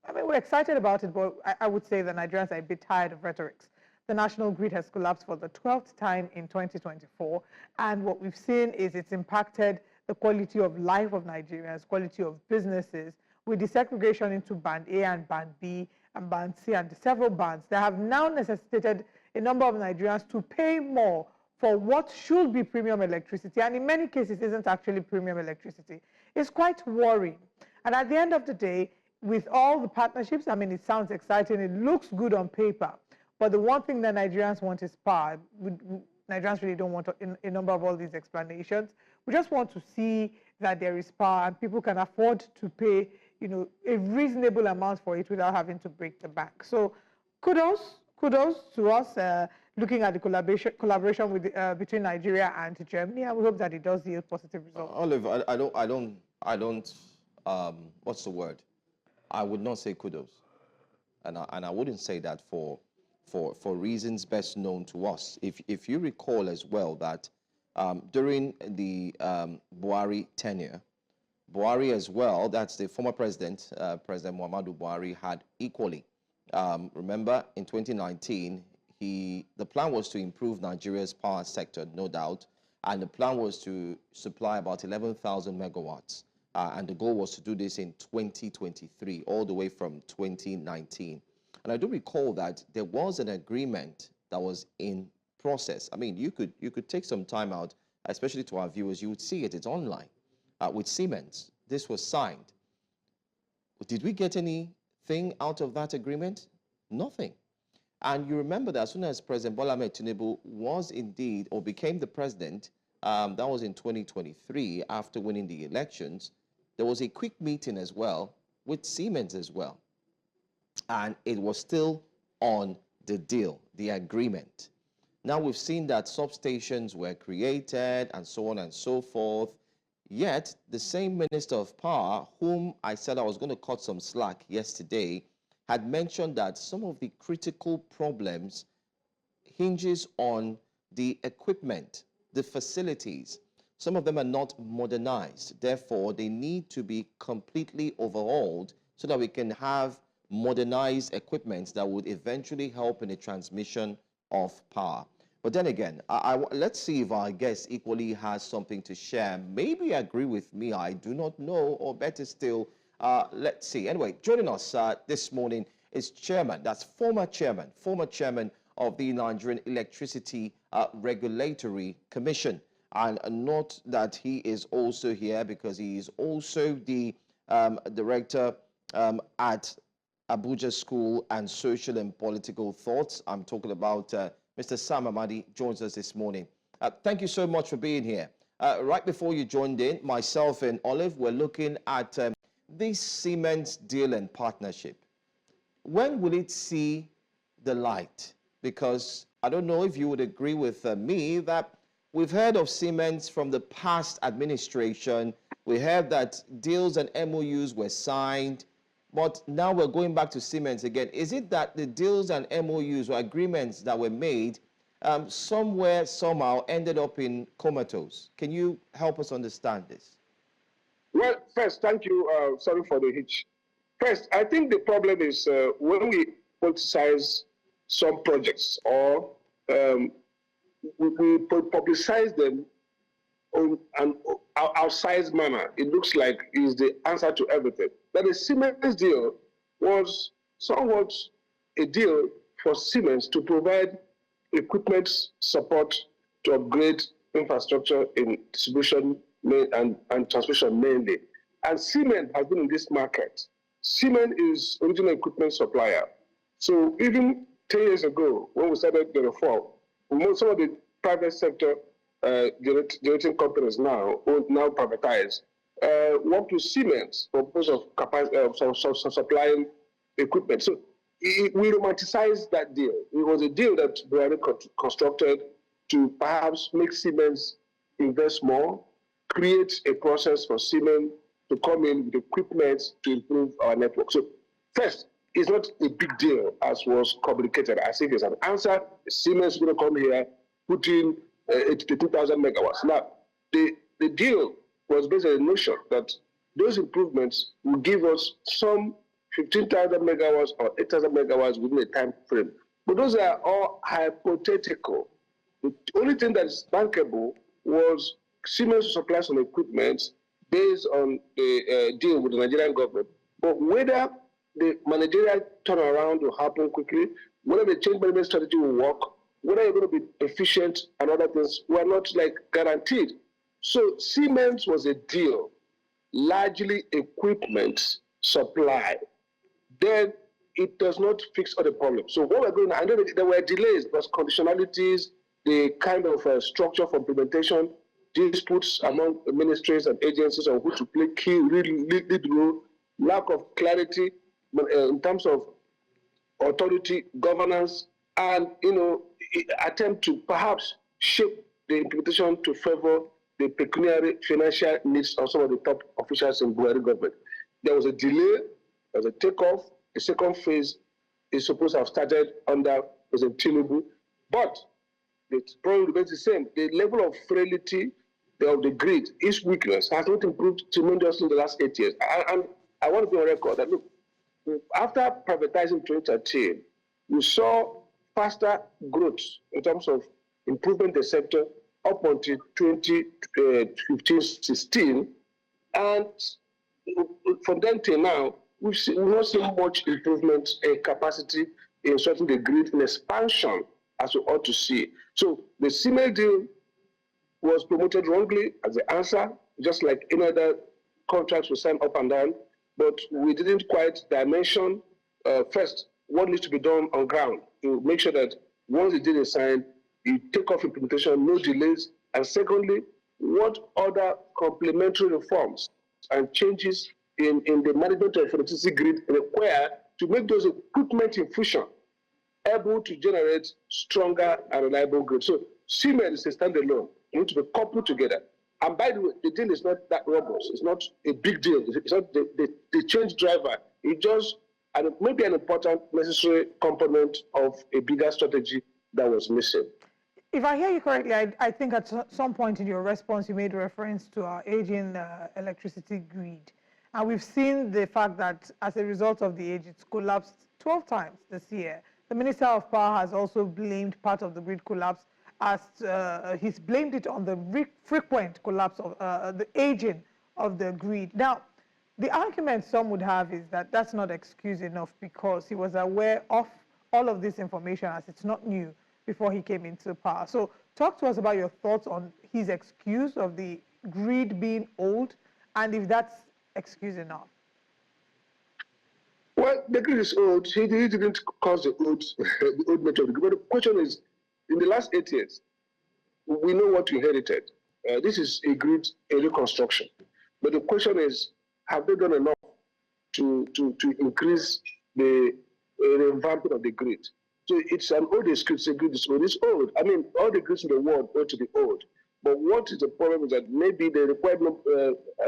I mean, we're excited about it, but I would say that Nigerians are a bit tired of rhetorics. The national grid has collapsed for the 12th time in 2024. And what we've seen is it's impacted the quality of life of Nigerians, quality of businesses, with desegregation into Band A and Band B and Band C and several bands that have now necessitated a number of Nigerians to pay more for what should be premium electricity, and in many cases isn't actually premium electricity. It's quite worrying. And at the end of the day, with all the partnerships, I mean, it sounds exciting, it looks good on paper, but the one thing that Nigerians want is power. Nigerians really don't want a number of all these explanations. We just want to see that there is power and people can afford to pay, a reasonable amount for it without having to break the bank. So kudos to us looking at the collaboration with between Nigeria and Germany, and we hope that it does yield positive results. Olive, I don't. What's the word? I would not say kudos, and I wouldn't say that for reasons best known to us. If you recall as well that during the Buhari tenure, Buhari as well, that's the former president, President Muhammadu Buhari, had equally. Remember, in 2019, the plan was to improve Nigeria's power sector, no doubt, and the plan was to supply about 11,000 megawatts. And the goal was to do this in 2023, all the way from 2019. And I do recall that there was an agreement that was in process. I mean, you could take some time out, especially to our viewers, you would see it, it's online, with Siemens. This was signed. Did we get anything out of that agreement? Nothing. And you remember that as soon as President Bola Tinubu was indeed, or became the president, that was in 2023, after winning the elections, there was a quick meeting as well with Siemens as well. And it was still on the deal, the agreement. Now we've seen that substations were created and so on and so forth. Yet the same Minister of Power, whom I said I was going to cut some slack yesterday, had mentioned that some of the critical problems hinges on the equipment, the facilities. Some of them are not modernized. Therefore, they need to be completely overhauled so that we can have modernized equipment that would eventually help in the transmission of power. But then again, let's see if our guest equally has something to share. Maybe agree with me, I do not know, or better still, let's see. Anyway, joining us this morning is former chairman of the Nigerian Electricity Regulatory Commission. And note that he is also here because he is also the director at Abuja School and Social and Political Thoughts. I'm talking about Mr. Sam Amadi joins us this morning. Thank you so much for being here. Right before you joined in, myself and Olive were looking at this Siemens deal and partnership. When will it see the light? Because I don't know if you would agree with me that we've heard of Siemens from the past administration. We heard that deals and MOUs were signed, but now we're going back to Siemens again. Is it that the deals and MOUs or agreements that were made somewhere, somehow ended up in comatose? Can you help us understand this? Well, first, thank you. Sorry for the hitch. First, I think the problem is when we politicize some projects or we publicize them on an outsized manner, it looks like is the answer to everything. That the Siemens deal was somewhat a deal for Siemens to provide equipment support to upgrade infrastructure in distribution and transmission mainly. And Siemens has been in this market. Siemens is original equipment supplier. So even 10 years ago, when we started the reform, some of the private sector generating companies now privatized, worked with Siemens for purpose of supplying equipment. So we romanticized that deal. It was a deal that Buhari constructed to perhaps make Siemens invest more, create a process for Siemens to come in with equipment to improve our network. So first, it's not a big deal as was communicated. As if it's an answer, Siemens is going to come here, put in 82,000 megawatts. Now, the deal was based on the notion that those improvements will give us some 15,000 megawatts or 8,000 megawatts within a time frame. But those are all hypothetical. The only thing that is bankable was Siemens to supply some equipment based on the deal with the Nigerian government. But whether the managerial turnaround will happen quickly, whether the change management strategy will work, whether you're going to be efficient and other things were not guaranteed. So Siemens was a deal, largely equipment supply. Then it does not fix all the problems. So what we're going to, and then there were delays, because conditionalities, the kind of structure for implementation, disputes among ministries and agencies on who to play key, lead role, lack of clarity in terms of authority, governance, and attempt to perhaps shape the implementation to favor the pecuniary financial needs of some of the top officials in Buhari government. There was a delay, there was a takeoff. The second phase is supposed to have started under President Tinubu, but the problem remains the same. The level of frailty of the grid, its weakness, has not improved tremendously in the last 8 years. And I want to be on record that, look, after privatizing 2013, we saw faster growth in terms of improvement in the sector up until 2015-16. And from then till now, we've not seen much improvement in capacity in certain the grid in expansion as we ought to see. So the Siemens deal was promoted wrongly as the answer, just like any other contracts we signed up and down, but we didn't quite dimension first what needs to be done on ground. to make sure that once the deal is signed, you take off implementation, no delays. And secondly, what other complementary reforms and changes in the management of electricity grid require to make those equipment in fusion able to generate stronger and reliable grid. So CMED is a standalone. You need to be coupled together. And by the way, the deal is not that robust. It's not a big deal. It's not the change driver. It's just maybe an important, necessary component of a bigger strategy that was missing. If I hear you correctly, I think at some point in your response, you made reference to our aging electricity grid. And we've seen the fact that as a result of the age, it's collapsed 12 times this year. The Minister of Power has also blamed part of the grid collapse as he's blamed it on the frequent collapse of the aging of the grid. Now, the argument some would have is that that's not excuse enough because he was aware of all of this information as it's not new before he came into power. So talk to us about your thoughts on his excuse of the grid being old and if that's excuse enough. Well, the grid is old. He didn't cause the old method. But the question is, in the last 8 years, we know what we inherited. This is a grid, a reconstruction. But the question is, have they done enough to increase the revamping of the grid? So it's an old excuse. The grid is old. It's old. I mean, all the grids in the world ought to be old. But what is the problem is that maybe the required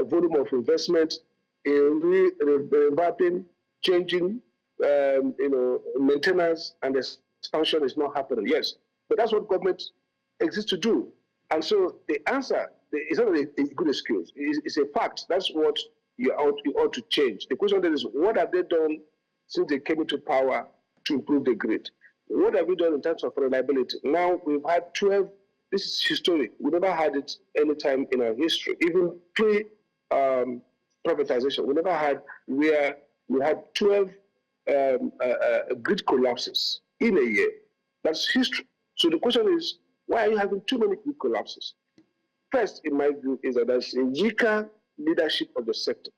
volume of investment in revamping, changing, maintenance and expansion is not happening. Yes, but that's what government exists to do. And so the answer is not a good excuse. It's a fact. That's what you ought to change. The question then is, what have they done since they came into power to improve the grid? What have we done in terms of reliability? Now we've had 12. This is historic. We never had it any time in our history, even pre-privatization. We never had where we had 12 grid collapses in a year. That's history. So the question is, why are you having too many grid collapses? First, in my view, is that there's a weaker leadership of the sector.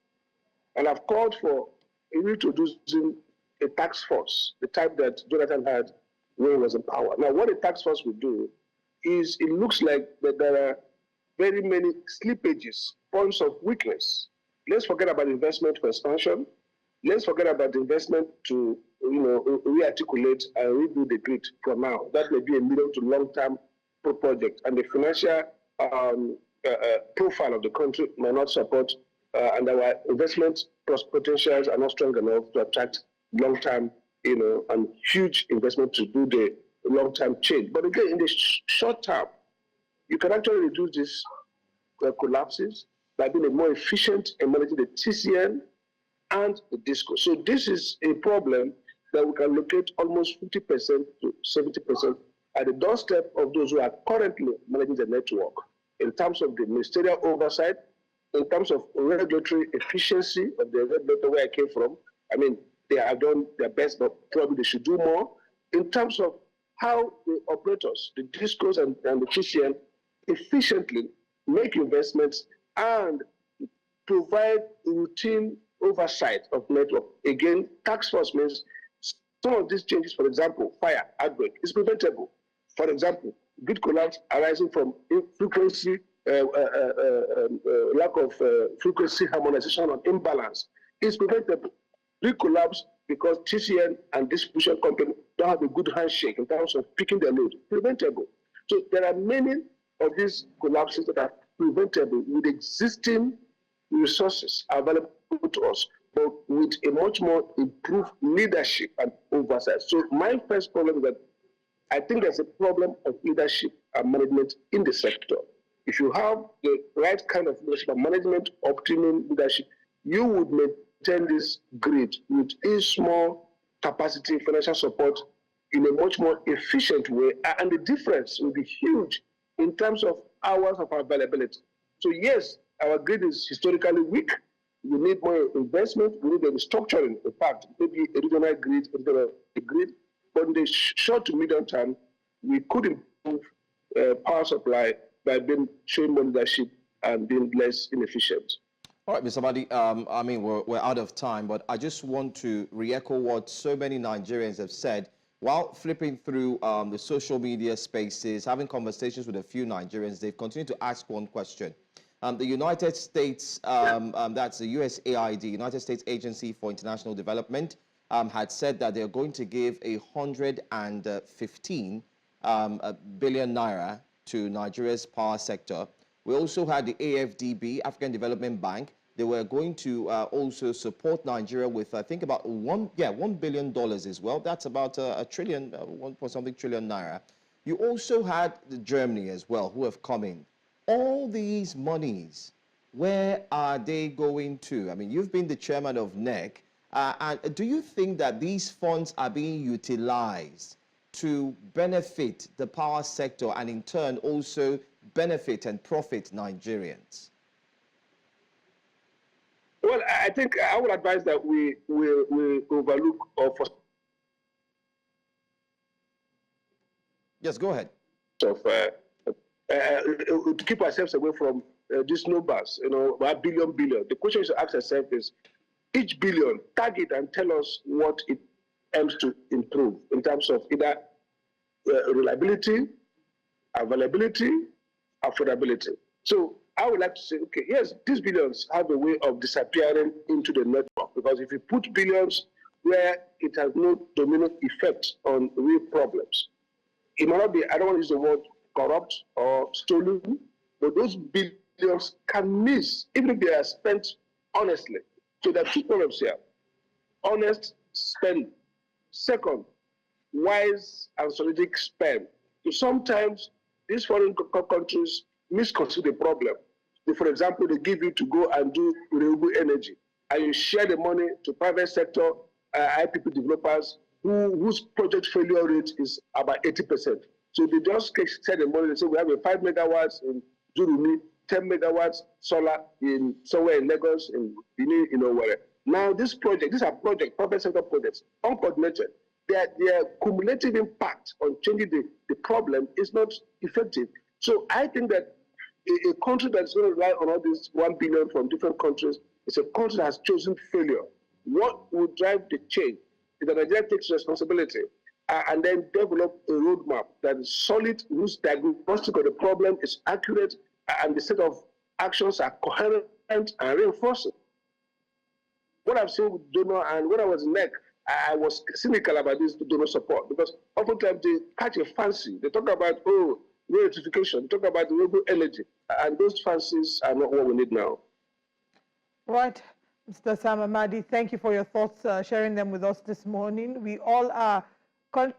And I've called for introducing a task force, the type that Jonathan had when he was in power. Now, what a task force will do is it looks like that there are very many slippages, points of weakness. Let's forget about investment for expansion. Let's forget about the investment to rearticulate and redo the grid for now. That may be a medium to long-term project. And the financial profile of the country may not support, and our investment potentials are not strong enough to attract long-term, and huge investment to do the long-term change. But again, in the short term, you can actually reduce these collapses by being more efficient in managing the TCN and the DISCO. So this is a problem that we can locate almost 50% to 70% at the doorstep of those who are currently managing the network in terms of the ministerial oversight, in terms of regulatory efficiency of the regulator where I came from. I mean, they have done their best, but probably they should do more. In terms of how the operators, the DISCOs and the TCN efficiently make investments and provide routine oversight of network. Again, task force means some of these changes, for example, fire outbreak, is preventable. For example, grid collapse arising from frequency, lack of frequency harmonization or imbalance is preventable. Grid collapse because TCN and distribution company don't have a good handshake in terms of picking their load, preventable. So there are many of these collapses that are preventable with existing resources available to us, but with a much more improved leadership and oversight. So my first problem is that I think there's a problem of leadership and management in the sector. If you have the right kind of leadership and management, optimum leadership, you would maintain this grid with a small capacity financial support in a much more efficient way, and the difference will be huge in terms of hours of availability. So yes, our grid is historically weak. We need more investment. We need a restructuring. In fact, maybe a regional grid, but in the short to medium term, we could improve power supply by showing more leadership and being less inefficient. All right, Mr. Madi, I mean, we're out of time, but I just want to re-echo what so many Nigerians have said While flipping through the social media spaces, having conversations with a few Nigerians, they've continued to ask one question. The United States, that's the USAID, United States Agency for International Development, had said that they're going to give 115 billion naira to Nigeria's power sector. We also had the AFDB, African Development Bank. They were going to also support Nigeria with, I think, about $1 billion as well. That's about a trillion, 1 trillion naira. You also had Germany as well, who have come in. All these monies, where are they going to? I mean, you've been the chairman of NEC. And do you think that these funds are being utilized to benefit the power sector and in turn also benefit and profit Nigerians? Well, I think I would advise that we overlook or for Yes, go ahead. To keep ourselves away from these numbers, you know, $1 billion. The question you should ask yourself is, each billion, target and tell us what it aims to improve in terms of either reliability, availability, affordability. So I would like to say, okay, yes, these billions have a way of disappearing into the network, because if you put billions where it has no domino effect on real problems, it might not be, I don't want to use the word corrupt or stolen, but those billions can miss, even if they are spent honestly. So there are two problems here. Honest spend. Second, wise and strategic spend. So sometimes these foreign countries misconstrue the problem. For example, they give you to go and do renewable energy, and you share the money to private sector, IPP developers, whose project failure rate is about 80%. So they just share the money. They say we have a 5 megawatts in Jurumi, 10 megawatts solar in somewhere in Lagos, in Benin, you know, where. Now these projects, these are projects, private sector projects, uncoordinated. Their cumulative impact on changing the problem is not effective. So I think that a country that's going to rely on all this 1 billion from different countries is a country that has chosen failure. What will drive the change is that Nigeria takes responsibility and then develop a roadmap that is solid, whose diagnostic of the problem is accurate, and the set of actions are coherent and reinforcing. What I've seen with donor, and when I was in NEC, I was cynical about this donor support, because oftentimes they catch a fancy. They talk about, oh, electrification, talk about renewable energy, and those fancies are not what we need now. Right. Mr. Sam Amadi, thank you for your thoughts, sharing them with us this morning. We all are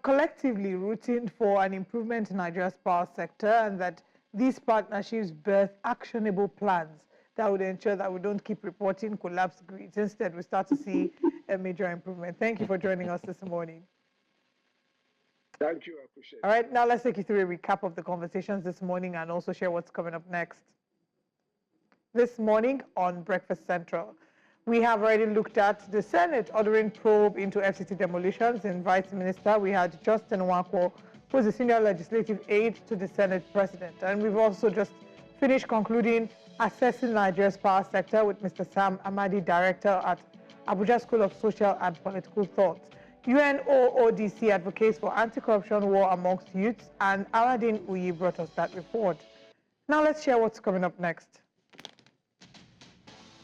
collectively rooting for an improvement in Nigeria's power sector, and that these partnerships birth actionable plans that would ensure that we don't keep reporting collapsed grids. Instead, we start to see a major improvement. Thank you for joining us this morning. Thank you, I appreciate it. All right, now let's take you through a recap of the conversations this morning and also share what's coming up next. This morning on Breakfast Central, we have already looked at the Senate ordering probe into FCT demolitions. In Vice Minister, we had Justin Nwakwo, who is the senior legislative aide to the Senate President. And we've also just finished concluding assessing Nigeria's power sector with Mr. Sam Amadi, Director at Abuja School of Social and Political Thought. UNODC advocates for anti-corruption war amongst youths, and Aladdin Uyi brought us that report. Now let's share what's coming up next.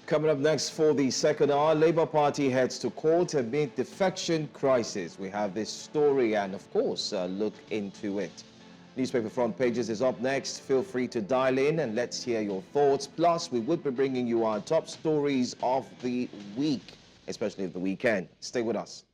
Coming up next for the second hour, Labour Party heads to court amid defection crisis. We have this story and, of course, look into it. Newspaper front pages is up next. Feel free to dial in and let's hear your thoughts. Plus, we would be bringing you our top stories of the week, especially of the weekend. Stay with us.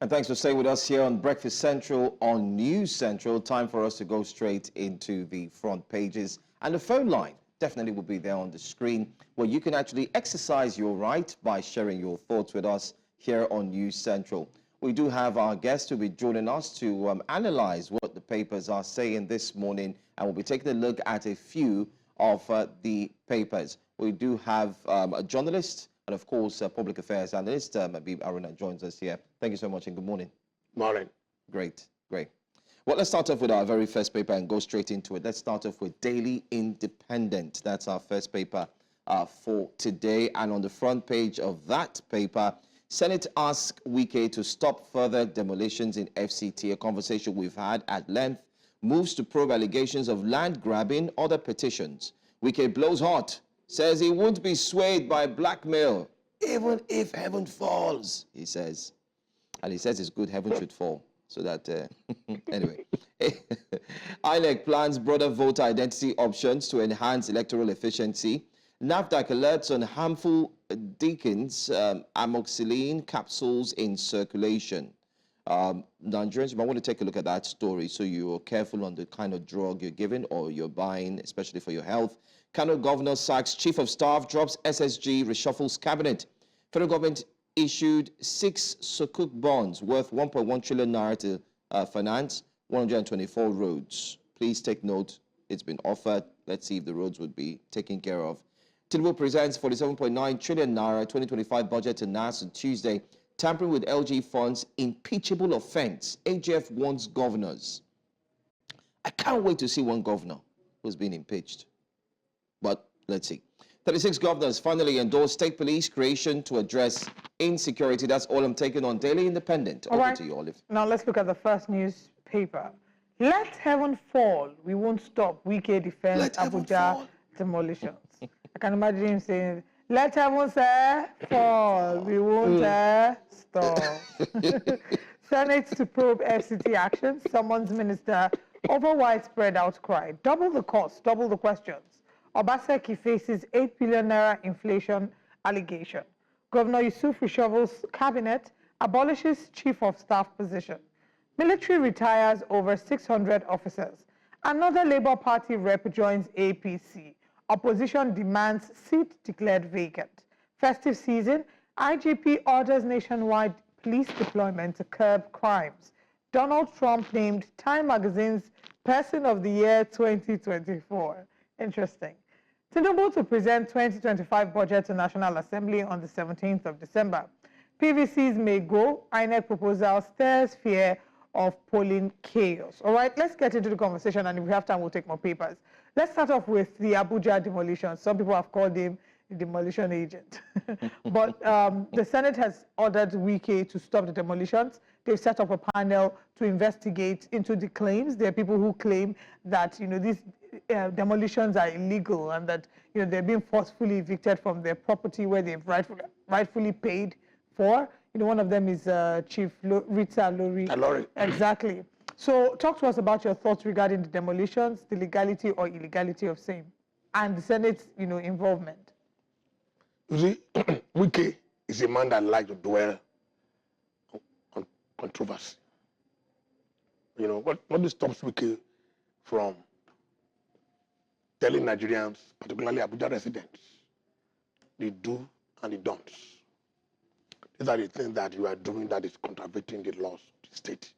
And thanks for staying with us here on Breakfast Central on News Central. Time for us to go straight into the front pages. And the phone line definitely will be there on the screen, where you can actually exercise your right by sharing your thoughts with us here on News Central. We do have our guest who will be joining us to analyze what the papers are saying this morning, and we'll be taking a look at a few of the papers. We do have a journalist and, of course, public affairs analyst, Abib Aruna, joins us here. Thank you so much and good morning. Morning. Great, great. Well, let's start off with our very first paper and go straight into it. Let's start off with Daily Independent. That's our first paper for today. And on the front page of that paper, Senate asks Wike to stop further demolitions in FCT, a conversation we've had at length, moves to probe allegations of land grabbing, other petitions. Wike blows hot, says he won't be swayed by blackmail, even if heaven falls, he says. And he says it's good heaven should fall. So that, anyway. INEC plans broader voter identity options to enhance electoral efficiency. NAFDAC alerts on harmful deacons, amoxicillin capsules in circulation. Nigerians, you might want to take a look at that story so you're careful on the kind of drug you're giving or you're buying, especially for your health. Kano Governor sacks Chief of Staff, drops SSG, reshuffles cabinet. Federal government issued 6 Sukuk bonds worth 1.1 trillion naira to finance 124 roads. Please take note, it's been offered. Let's see if the roads would be taken care of. Tinubu presents 47.9 trillion naira 2025 budget to NAS on Tuesday. Tampering with LG funds, impeachable offense. AGF warns governors. I can't wait to see one governor who's been impeached. But let's see. 36 governors finally endorsed state police creation to address insecurity. That's all I'm taking on Daily Independent. Over to you, Olive. Now let's look at the first newspaper. Let heaven fall. We won't stop. Wike defends Abuja demolitions. I can imagine him saying, let heaven fall. We won't stop. Senate to probe FCT actions. Summons minister over widespread outcry. Double the cost, double the questions. Obaseki faces 8 billion naira inflation allegation. Governor Yusuf reshuffles cabinet, abolishes chief of staff position. Military retires over 600 officers. Another Labour Party rep joins APC. Opposition demands seat declared vacant. Festive season, IGP orders nationwide police deployment to curb crimes. Donald Trump named Time Magazine's Person of the Year 2024. Interesting. Tinubu to present 2025 budget to National Assembly on the 17th of December. PVCs may go. INEC proposal stirs fear of polling chaos. All right, let's get into the conversation, and if we have time, we'll take more papers. Let's start off with the Abuja demolition. Some people have called him the demolition agent. But the Senate has ordered Wike to stop the demolitions. They've set up a panel to investigate into the claims. There are people who claim that, these demolitions are illegal and that, they're being forcefully evicted from their property where they've rightfully paid for. One of them is Chief Rita Lori. Exactly. So talk to us about your thoughts regarding the demolitions, the legality or illegality of same, and the Senate's, involvement. You see, Wike is a man that likes to dwell on controversy. What stops Wike from telling Nigerians, particularly Abuja residents, the do and the don'ts? These are the things that you are doing that is contravening the laws of the state.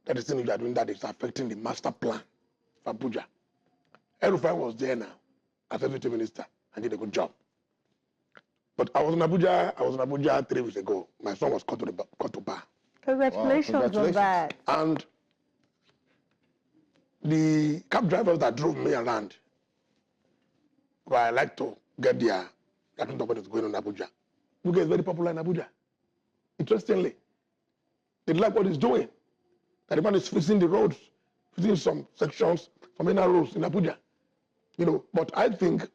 That is the thing you are doing that is affecting the master plan for Abuja. El-Fashir was there now as Deputy Minister and did a good job. But I was in Abuja 3 weeks ago. My son was caught to bar. Congratulations on that. And the cab drivers that drove me around, where I like to get their reaction of what is going on in Abuja. Wike is very popular in Abuja. Interestingly, they like what he's doing. That the man is fixing the roads, fixing some sections, some inner roads in Abuja. But I think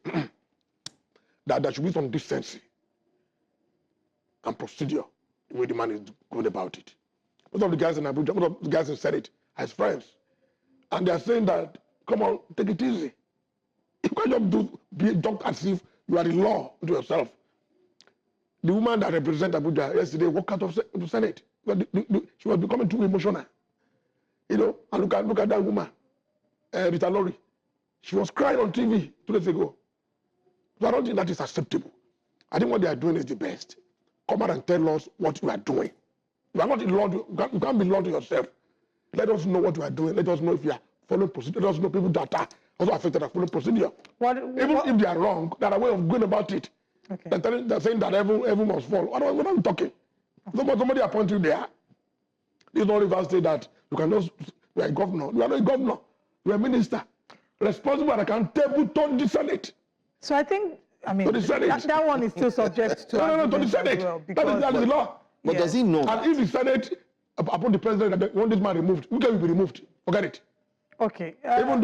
that there should be some decency and procedure the way the man is going about it. Most of the guys in Abuja, most of the guys in Senate are his friends. And they are saying that, come on, take it easy. You can't just talk as if you are the law to yourself. The woman that represents Abuja yesterday walked out of the Senate she was becoming too emotional. You know, and look at that woman, Rita Lori. She was crying on TV 2 days ago. So I don't think that is acceptable. I think what they are doing is the best. Come out and tell us what you are doing. You are not in law. You can't be law to yourself. Let us know what you are doing. Let us know if you are following procedure. Let us know people that are also affected are following procedure. Even if they are wrong, there are ways of going about it. Okay. They're saying that heaven must fall. What are we talking? Somebody appoint you there. This is not Rivers State that you can just, you are a governor. You are not a governor. You are a minister. Responsible and accountable to the Senate. So I think, I mean, that one is still subject to no, to the Senate. Well, that is the law. But does he know? And if the Senate, upon the president, that want this man removed, who can be removed? Forget it. Okay. Even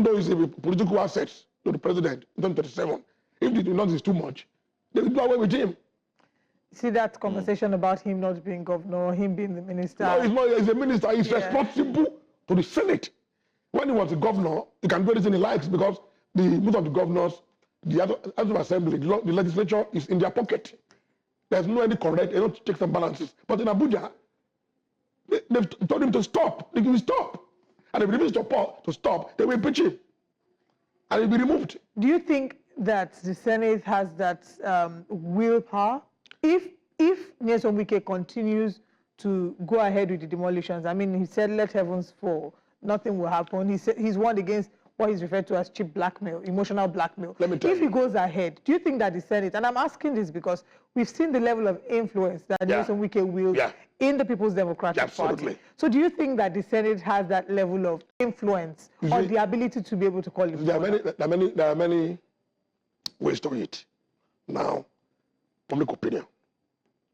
though it's a political asset to the president in 2037, if the noise is too much, they will do away with him. See that conversation about him not being governor, him being the minister? No, he's a minister. He's responsible to the Senate. When he was a governor, he can do anything he likes because most of the governors, the House of Assembly, the legislature is in their pocket. There's no any correct, no checks and balances. But in Abuja, they've told him to stop. They will stop. And if he refuses to stop, they will impeach him. And he'll be removed. Do you think that the Senate has that willpower? If Nyesom Wike continues to go ahead with the demolitions, I mean, he said, let heavens fall, nothing will happen. He said he's warned against what is referred to as cheap blackmail, emotional blackmail. Let me tell you. If he goes ahead, do you think that the Senate, and I'm asking this because we've seen the level of influence that Nyesom Wike wields in the People's Democratic Party. So do you think that the Senate has that level of influence or the ability to be able to call him? There are many ways to it. Now, public opinion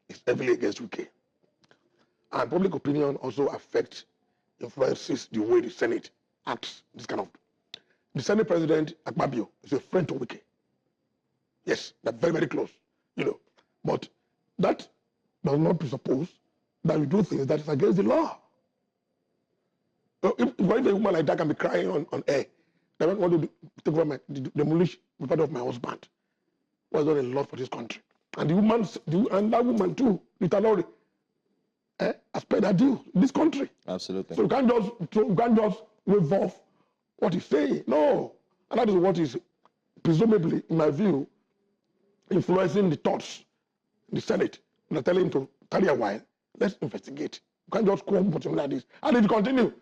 is heavily against UK. And public opinion also influences the way the Senate acts. The Senate President, Akpabio, is a friend to Wike. Yes, they're very, very close, you know. But that does not presuppose that we do things that is against the law. If a woman like that can be crying on air, I don't want to take over demolish the part of my husband, who has done a lot for this country. And that woman too, Rita Lori, has paid her due in this country. Absolutely. So you can't just wave off what he's saying. No. And that is what is presumably, in my view, influencing the thoughts in the Senate. And they're telling him to carry a while. Let's investigate. You can't just come put him like this. And if you continue,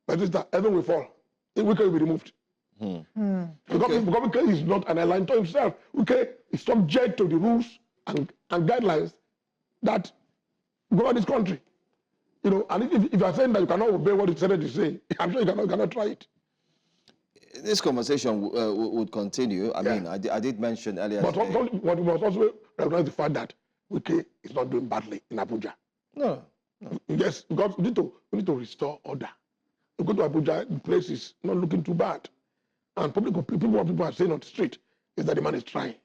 like this, heaven will fall. Wike will be removed. Because Wike is not an airline to himself. Wike is subject to the rules and guidelines that govern this country. You know, and if you are saying that you cannot obey what the Senate is saying, I'm sure you cannot try it. This conversation would continue. I mean, I did mention earlier. But what we must also recognize the fact that Wike is not doing badly in Abuja. No. Yes, because we need to restore order. You go to Abuja, the place is not looking too bad. And what people are saying on the street is that the man is trying.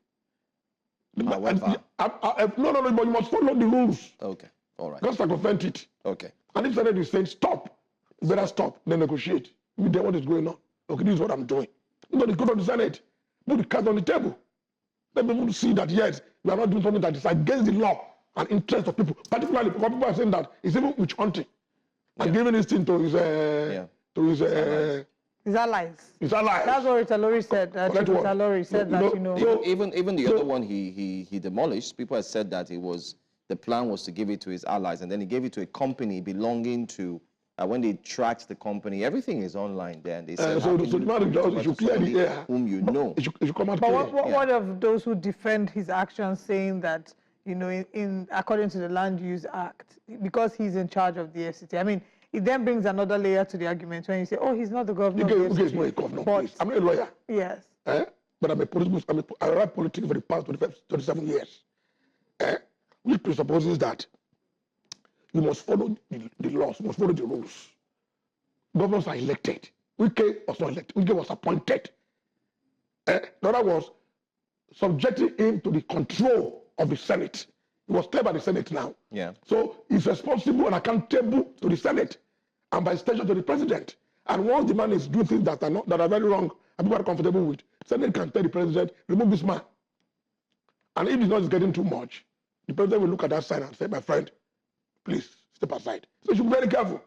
No, but you must follow the rules. Okay, all right. Just circumvent it. Okay. And if Senate is saying stop, you better stop, then negotiate. You know what is going on. Okay, this is what I'm doing. You got to go to the Senate, put the cards on the table. Let people see that, yes, we are not doing something that is against the law and interest of people. Particularly because people are saying that it's even witch hunting. And giving this thing to his allies. His allies. That's what Rita Lori said. Rita Lori said that, you know. So, even the other one he demolished, people had said that the plan was to give it to his allies, and then he gave it to a company belonging to, when they tracked the company, everything is online there, and they said, so the man should clear the air. Whom you know. It should come out clear. But what of those who defend his actions, saying that, you know, according to the Land Use Act, because he's in charge of the FCT, I mean, it then brings another layer to the argument when you say, oh, he's not the governor of the FCT. He's not a governor, please. I'm not a lawyer. Yes. But I write politics for the past 27 years. Which presupposes that you must follow the laws, you must follow the rules. Governors are elected. Wike was not elected. Wike was appointed. In other words, subjecting him to the control of the Senate. He was clear by the Senate now. Yeah. So he's responsible and accountable to the Senate and by extension to the president. And once the man is doing things that are very wrong and people are comfortable with, the Senate can tell the president, remove this man. And if it's not getting too much, the president will look at that sign and say, my friend, please step aside. So you should be very careful.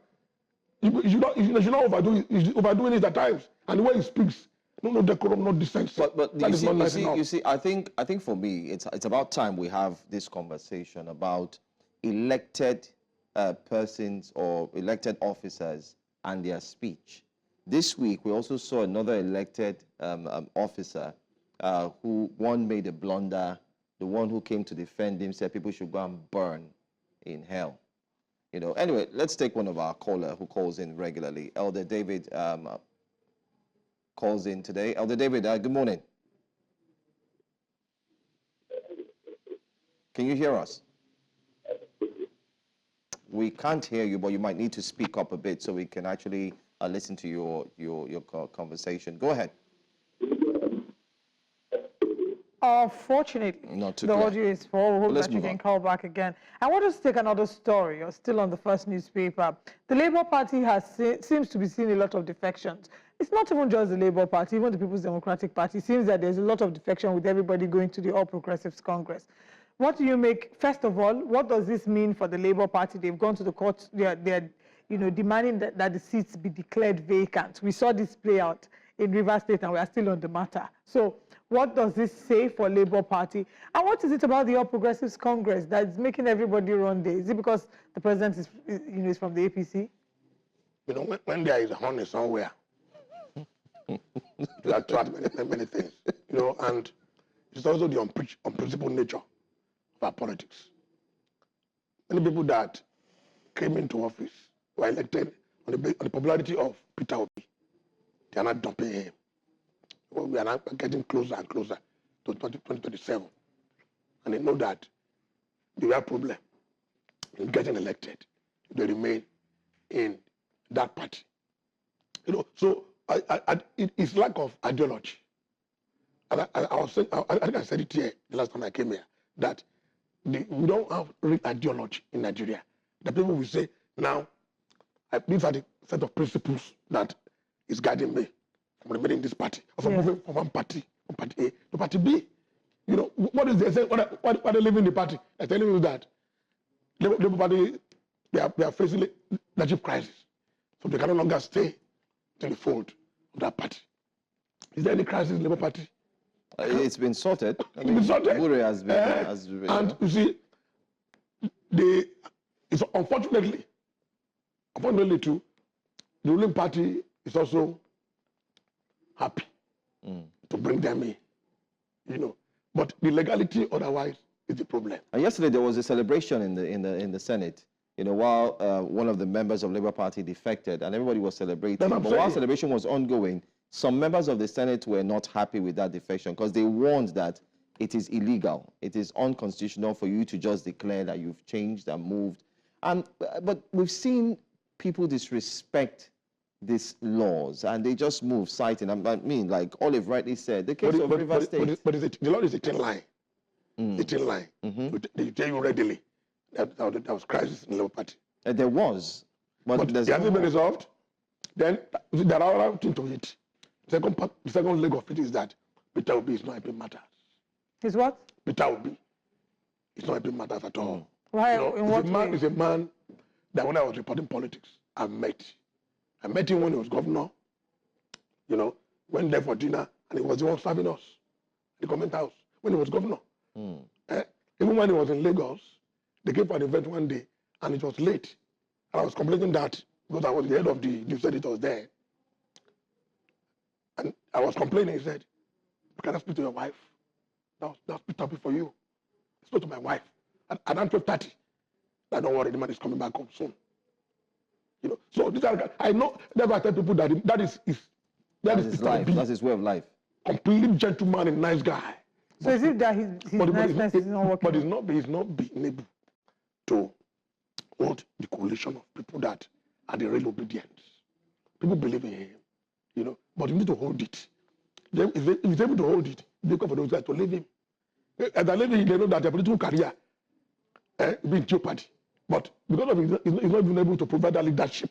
You should not overdo it. You should overdoing it at times. And the way he speaks, no decorum, no dissent. But you see, I think for me, it's about time we have this conversation about elected persons or elected officers and their speech. This week, we also saw another elected officer who made a blunder. The one who came to defend him said people should go and burn in hell. You know. Anyway, let's take one of our caller who calls in regularly. Elder David calls in today. Elder David, good morning. Can you hear us? We can't hear you, but you might need to speak up a bit so we can actually listen to your conversation. Go ahead. Unfortunately, the audio is full. Hope that you can call back again. I want us to take another story. You're still on the first newspaper. The Labour Party seems to be seeing a lot of defections. It's not even just the Labour Party, even the People's Democratic Party. It seems that there's a lot of defection with everybody going to the All Progressives Congress. What do you make? First of all, what does this mean for the Labour Party? They've gone to the court. They're demanding that the seats be declared vacant. We saw this play out in Rivers State, and we are still on the matter. So what does this say for Labour Party? And what is it about the All Progressives Congress that is making everybody run there? Is it because the president is from the APC? You know, when there is a honey somewhere, you attract many things. You know, and it's also the unprincipled nature of our politics. Many people that came into office were elected on the popularity of Peter Obi. They are not dumping him. We are now getting closer and closer to 2027. And they know that they have a problem in getting elected. They remain in that party. You know, so it's lack of ideology. And I think I said it here the last time I came here, that we don't have real ideology in Nigeria. The people will say, now, these are the set of principles that is guiding me from remaining in this party, or from moving from one party A to party B. You know, what is they say? What they live in the party? I'm telling you that Labour Party, they are facing leadership crisis, so they can no longer stay in the fold of that party. Is there any crisis in the Labour Party? It's been sorted. It's been sorted. And you see, it's unfortunately too, the ruling party is also happy to bring them in, you know. But the legality otherwise is the problem. And yesterday there was a celebration in the Senate, you know, while one of the members of Labour Party defected, and everybody was celebrating. But while celebration was ongoing, some members of the Senate were not happy with that defection because they warned that it is illegal. It is unconstitutional for you to just declare that you've changed and moved. But we've seen people disrespect these laws and they just move, citing. I mean, like Olive rightly said, the case of Rivers State. But the law is a thin line. A thin line. They tell you readily that there was crisis in the Labour Party. There was. But it hasn't been resolved. Then there are other things to it. The second leg of it is that Peter Obi is not helping matters. Is what? Peter Obi is not helping matters at all. Why? You know, in what way? He's a man that when I was reporting politics, I met him when he was governor. You know, went there for dinner, and he was the one serving us, the comment house, when he was governor. Even when he was in Lagos, they came for an event one day, and it was late. And I was complaining that, because I was the head of the editors there. And I was complaining, he said, can I speak to your wife? That's Peter Obi for you. I spoke to my wife. At 12:30, I don't worry, the man is coming back home soon. You know, so these are, I know, never tell people that that is his life. That's his way of life. Complete gentleman and nice guy. So is it that his niceness is not working? But he's not being able to hold the coalition of people that are the real obedience. People believe in him, you know, but you need to hold it. If he's able to hold it, it's for those guys to leave him. As they leave him, they know that their political career will be in jeopardy. But because of he's not even able to provide that leadership,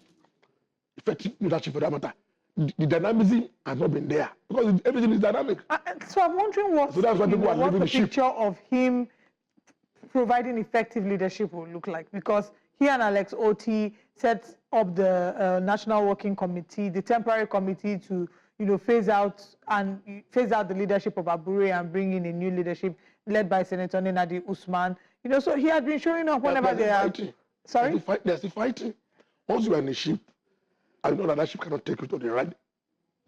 effective leadership for that matter, the dynamism has not been there because everything is dynamic. So I'm wondering what's the picture of him providing effective leadership will look like, because he and Alex Otti set up the National Working Committee, the temporary committee to, phase out the leadership of Abure and bring in a new leadership led by Senator Nenadi Usman. So he had been showing up whenever they are. Sorry? There's a fighting. Once you are in a ship, I know that ship cannot take you to the right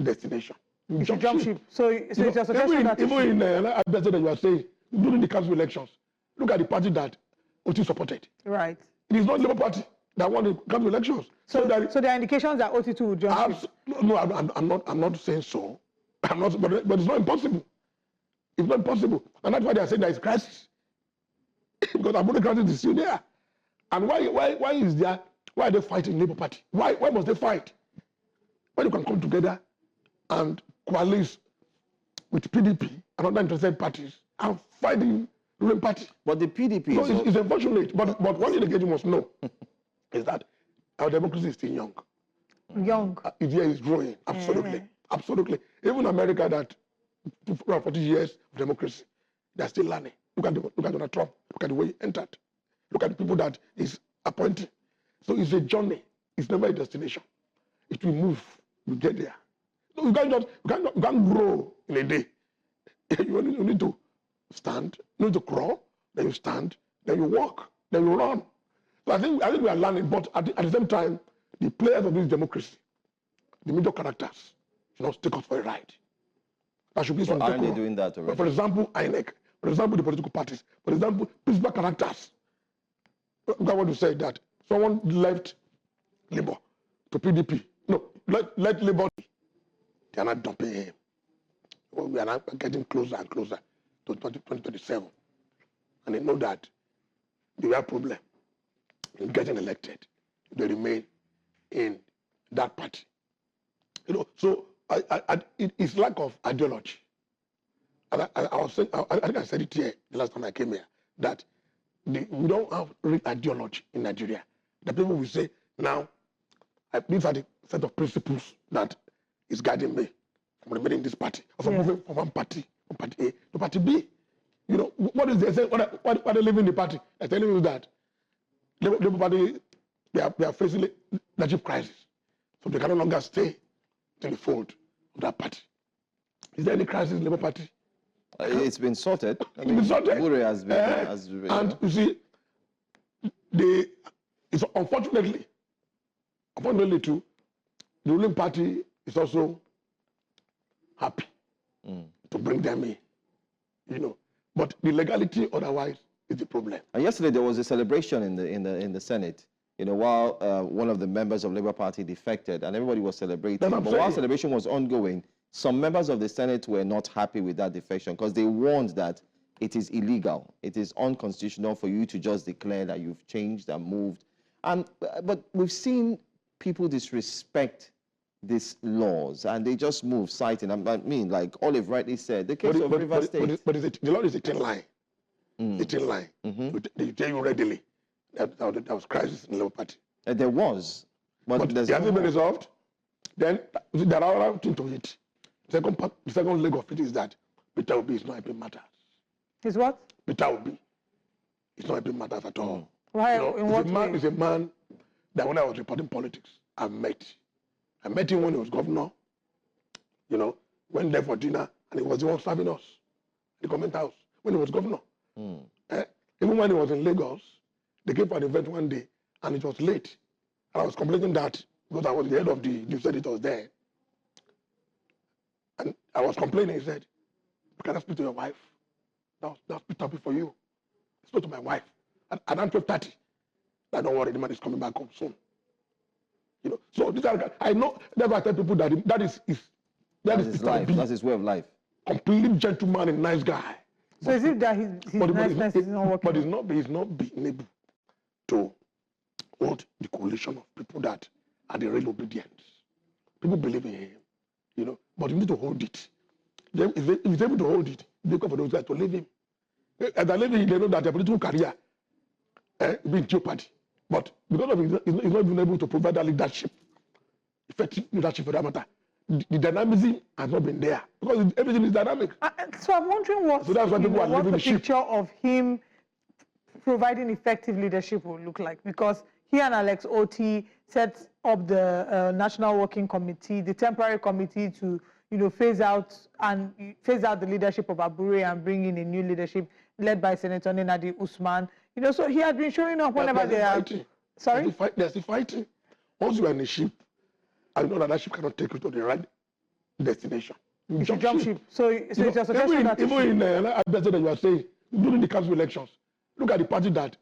destination. You jump ship. So it's a suggestion that... Even in that you are saying, during the council elections, look at the party that Otti supported. Right. It is not the Labour Party that won the council elections. So there are indications that Otti will jump ship. No, I'm not saying so. But it's not impossible. It's not impossible. And that's why they are saying there is crisis. Because Abure crisis is still there. And why is there? Why are they fighting Labour Party? Why must they fight? When you can come together and coalesce with PDP and other interested parties and fight the ruling party. But the PDP is unfortunate. But one thing you must know is that our democracy is still young. Young. India is growing. Absolutely. Absolutely. Even America, that 40 years of democracy, they're still learning. Look at Donald Trump. Look at the way he entered. Look at the people that is appointing. So it's a journey. It's never a destination. It will move. You get there. No, you can't grow in a day. You need to stand. You need to crawl. Then you stand. Then you walk. Then you run. So I think we are learning. But at the same time, the players of this democracy, the major characters, should not take us for a ride. That should be some. Aren't they doing that already? For example, INEC. For example, the political parties. For example, principal characters. I want to say that someone left Labour to PDP. No, let Labour. They are not dumping him. We are now getting closer and closer to 2027. And they know that they have a problem in getting elected. They remain in that party. So it's lack of ideology. And I think I said it here the last time I came here, that we don't have real ideology in Nigeria. The people will say, now, these are the set of principles that is guiding me from remaining in this party, or from moving from one party A to party B. What is they say? What they live in the party? I'm telling you that Labour Party, they are facing leadership crisis, so they can no longer stay in the fold of that party. Is there any crisis in the Labour Party? It's been sorted. It's been sorted. And you see, it's unfortunately too, the ruling party is also happy to bring them in. But the legality otherwise is the problem. And yesterday there was a celebration in the Senate. While one of the members of Labour Party defected, and everybody was celebrating. But while celebration was ongoing, some members of the Senate were not happy with that defection because they warned that it is illegal. It is unconstitutional for you to just declare that you've changed and moved. But we've seen people disrespect these laws and they just move, citing. I mean, like Olive rightly said, the case of River State. But the law is a thin line. A thin line. They tell you readily that there was crisis in the Labour Party. There was. But it hasn't been resolved. Then there are other things to it. The second leg of it is that Peter Obi is not helping matters. Is what? Peter Obi is not helping matters at all. Why? He's a man that when I was reporting politics, I met him when he was governor. Went there for dinner, and he was the one serving us, the comment house, when he was governor. Even when he was in Lagos, they came for an event one day, and it was late. And I was complaining that, because I was the head of the news editors there. And I was complaining, he said, can I speak to your wife? That's Peter Obi for you. I spoke to my wife. At 12:30. Don't worry, the man is coming back home soon. So these are, I know, never tell people that is his life. That's his way of life. Complete gentleman and nice guy. So is it that his niceness is not working? But he's not being able to hold the coalition of people that are the real obedience. People believe in him, but you need to hold it. If he's able to hold it, they come for those guys to leave him. As they leave him, they know that their political career will be in jeopardy. But because of he's not even able to provide that leadership, effective leadership for that matter, the dynamism has not been there because everything is dynamic. So I'm wondering what's the picture of him providing effective leadership will look like, because he and Alex Otti set up the National Working Committee, the temporary committee to, phase out the leadership of Abure and bring in a new leadership led by Senator Nenadi Usman. So he had been showing up whenever they are. Sorry? There's a fighting. Once you are in a ship, I know that ship cannot take you to the right destination. You jump ship. So it's a suggestion that... Even in Abia that you are saying, during the council elections, look at the party that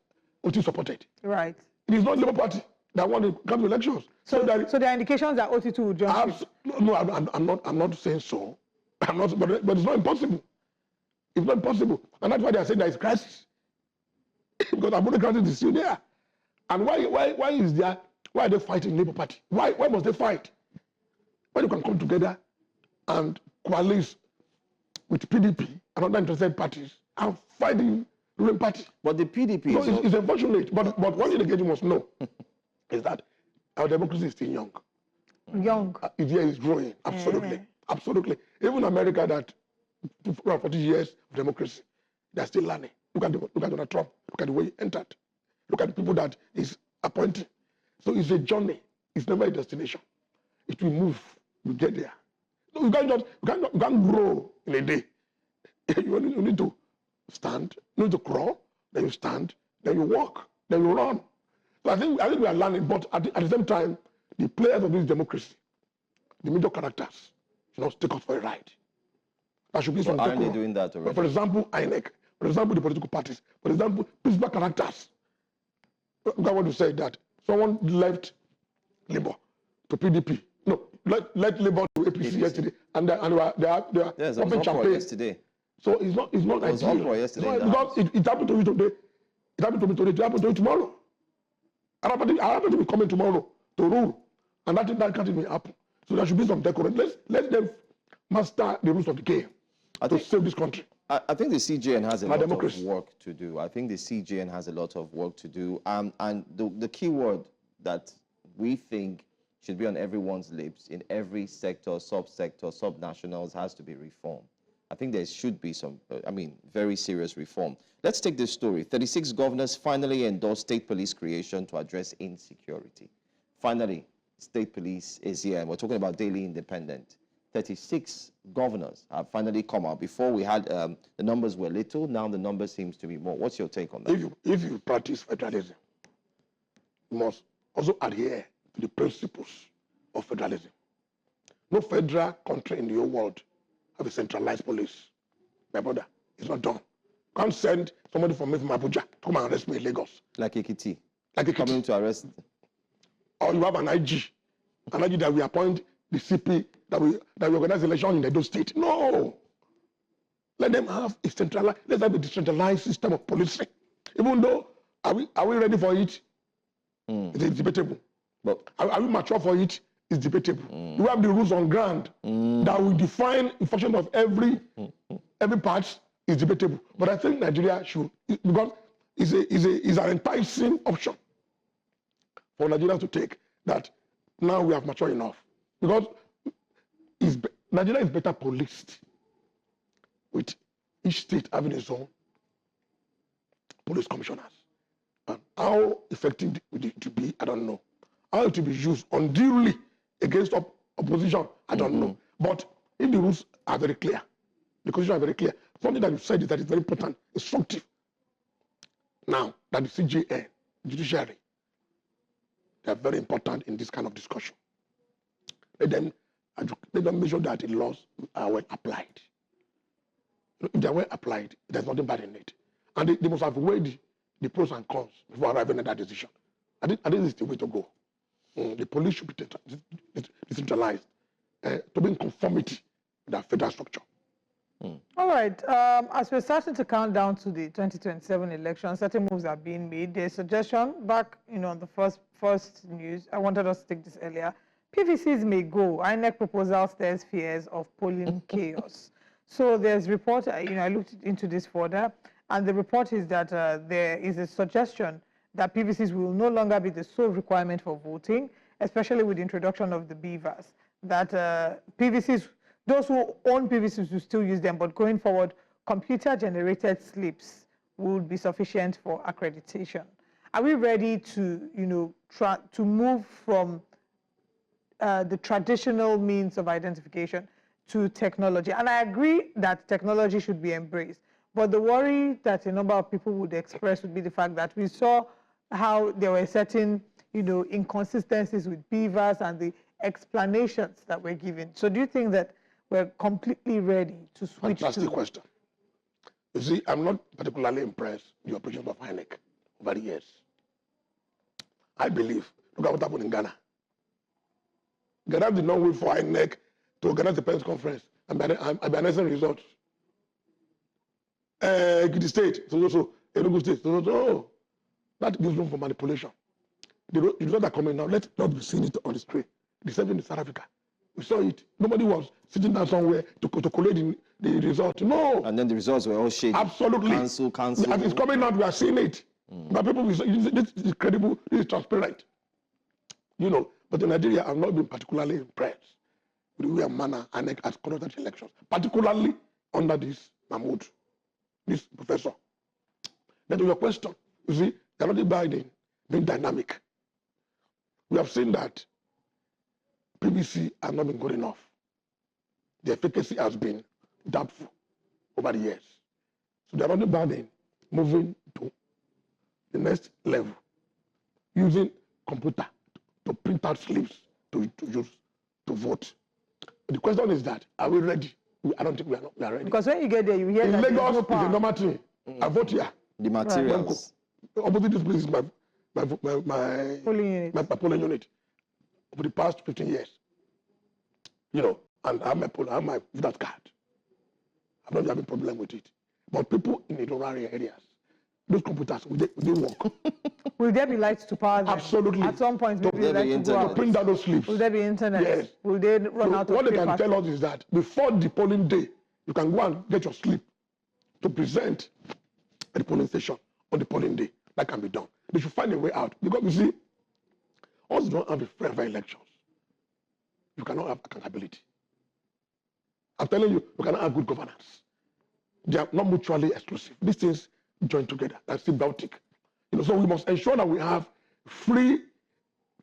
Otti supported. Right. It is not the Labour Party that won the council elections. So there are indications that Otti will jump ship. No, I'm not saying so. But it's not impossible. It's not impossible. And that's why they are saying there is crisis. Because Abure crisis is still there. And why is there? Why are they fighting Labour Party? Why must they fight? When you can come together and coalesce with PDP and other interested parties and fight the ruling party. But the PDP is unfortunate. But one thing you must know is that our democracy is still young. Young. India is growing. Absolutely. Yeah. Absolutely. Even America that 40 years of democracy, they're still learning. Look at Donald Trump. Look at the way he entered. Look at the people that is appointing. So it's a journey. It's never a destination. It will move. You get there. No, you can't grow in a day. You need to stand. You need to crawl. Then you stand. Then you walk. Then you run. So I think we are learning. But at the same time, the players of this democracy, the major characters, should not take us for a ride. There should be some. Aren't they doing that already? For example, INEC. For example, the political parties. For example, principal characters. I want to say that someone left Labour to PDP. No, let Labour to APC yesterday, and they are popping champagne yesterday. So it's not ideal. Yesterday because it happened to you today. It happened to me today. It happened to you tomorrow. I happen to be coming tomorrow to rule, and that can't even happen. So there should be some decorum. Let them master the rules of the game to save this country. I think the CJN has a lot of work to do. I think the CJN has a lot of work to do. And the key word that we think should be on everyone's lips in every sector, subsector, subnationals has to be reform. I think there should be some, very serious reform. Let's take this story. 36 governors finally endorsed state police creation to address insecurity. Finally, state police is here. And we're talking about daily independent. 36 governors have finally come out. Before we had, the numbers were little. Now the number seems to be more. What's your take on that? If you practice federalism, you must also adhere to the principles of federalism. No federal country in the whole world have a centralized police. My brother, it's not done. You can't send somebody from Abuja to come and arrest me in Lagos. Like Ekiti. Like Ekiti. Coming to arrest. Or you have an IG that we appoint the CP, that we organize election in Edo State. No. Let them have a centralized, let's have a decentralized system of policing. Even though, are we ready for it? It's debatable. But are we mature for it? It's debatable. We have the rules on ground that will define the function of every part. Is debatable. But I think Nigeria should, because it's an enticing option for Nigeria to take, that now we have matured enough. Because Nigeria is better policed with each state having its own police commissioners. And how effective would it be, I don't know. How it will be used unduly against opposition, I don't know. But if the rules are very clear, the constitution are very clear, something that you said is that is very important, instructive. Now, that the CJN, judiciary, they are very important in this kind of discussion. Let them make sure that the laws are well applied. If they are well applied, there's nothing bad in it. And they must have weighed the pros and cons before arriving at that decision. I think this is the way to go. The police should be decentralized to be in conformity with our federal structure. All right. As we're starting to count down to the 2027 election, certain moves are being made. There's a suggestion back, on the first news. I wanted us to take this earlier. PVCs may go. INEC proposal stirs fears of polling chaos. So there's report. I looked into this further, and the report is that there is a suggestion that PVCs will no longer be the sole requirement for voting, especially with the introduction of the beavers. That PVCs, those who own PVCs will still use them, but going forward, computer-generated slips will be sufficient for accreditation. Are we ready to, to move from the traditional means of identification to technology? And I agree that technology should be embraced. But the worry that a number of people would express would be the fact that we saw how there were certain, inconsistencies with beavers and the explanations that were given. So do you think that we're completely ready to switch Fantastic question. You see, I'm not particularly impressed with the operation of INEC over the years. I believe, look at what happened in Ghana. Ghana did not wait for INEC to organize the press conference and by announcing results. Ekiti State, Enugu State, no. That gives room for manipulation. The results are coming now. Let's not be seeing it on the street. The same thing in South Africa. We saw it. Nobody was sitting down somewhere to collate the result. No. And then the results were all shady. Absolutely. Cancel. As it's coming out, we are seeing it. But people, this is credible, this is transparent. But in Nigeria, I've not been particularly impressed with the way and manner INEC has conducted elections, particularly under this Mahmoud, this professor. Then to your question, you see, they're not Biden being dynamic. We have seen that PBC has not been good enough. The efficacy has been doubtful over the years. So they're not Biden moving to the next level, using computer to print out slips to use to vote. The question is that, are we ready? I don't think we are ready. Because when you get there, you hear in that Lagos, no power. it's a normal thing. I vote here. The materials. Opposite this place is my polling unit over the past 15 years. And I have my voter's card. I'm not having a problem with it. But people in the rural areas, those computers, will they work? Will there be lights to power them? Absolutely. At some point, will there be internet to print out those slips? Will there be internet? Yes. Will they run out of what they can paper? tell us is that before the polling day, you can go and get your slip to present at the polling station on the polling day. That can be done. They should find a way out. Because you see, once you don't have a free and fair elections, you cannot have accountability. I'm telling you, you cannot have good governance. They are not mutually exclusive. These things join together. That's symbiotic. So we must ensure that we have free,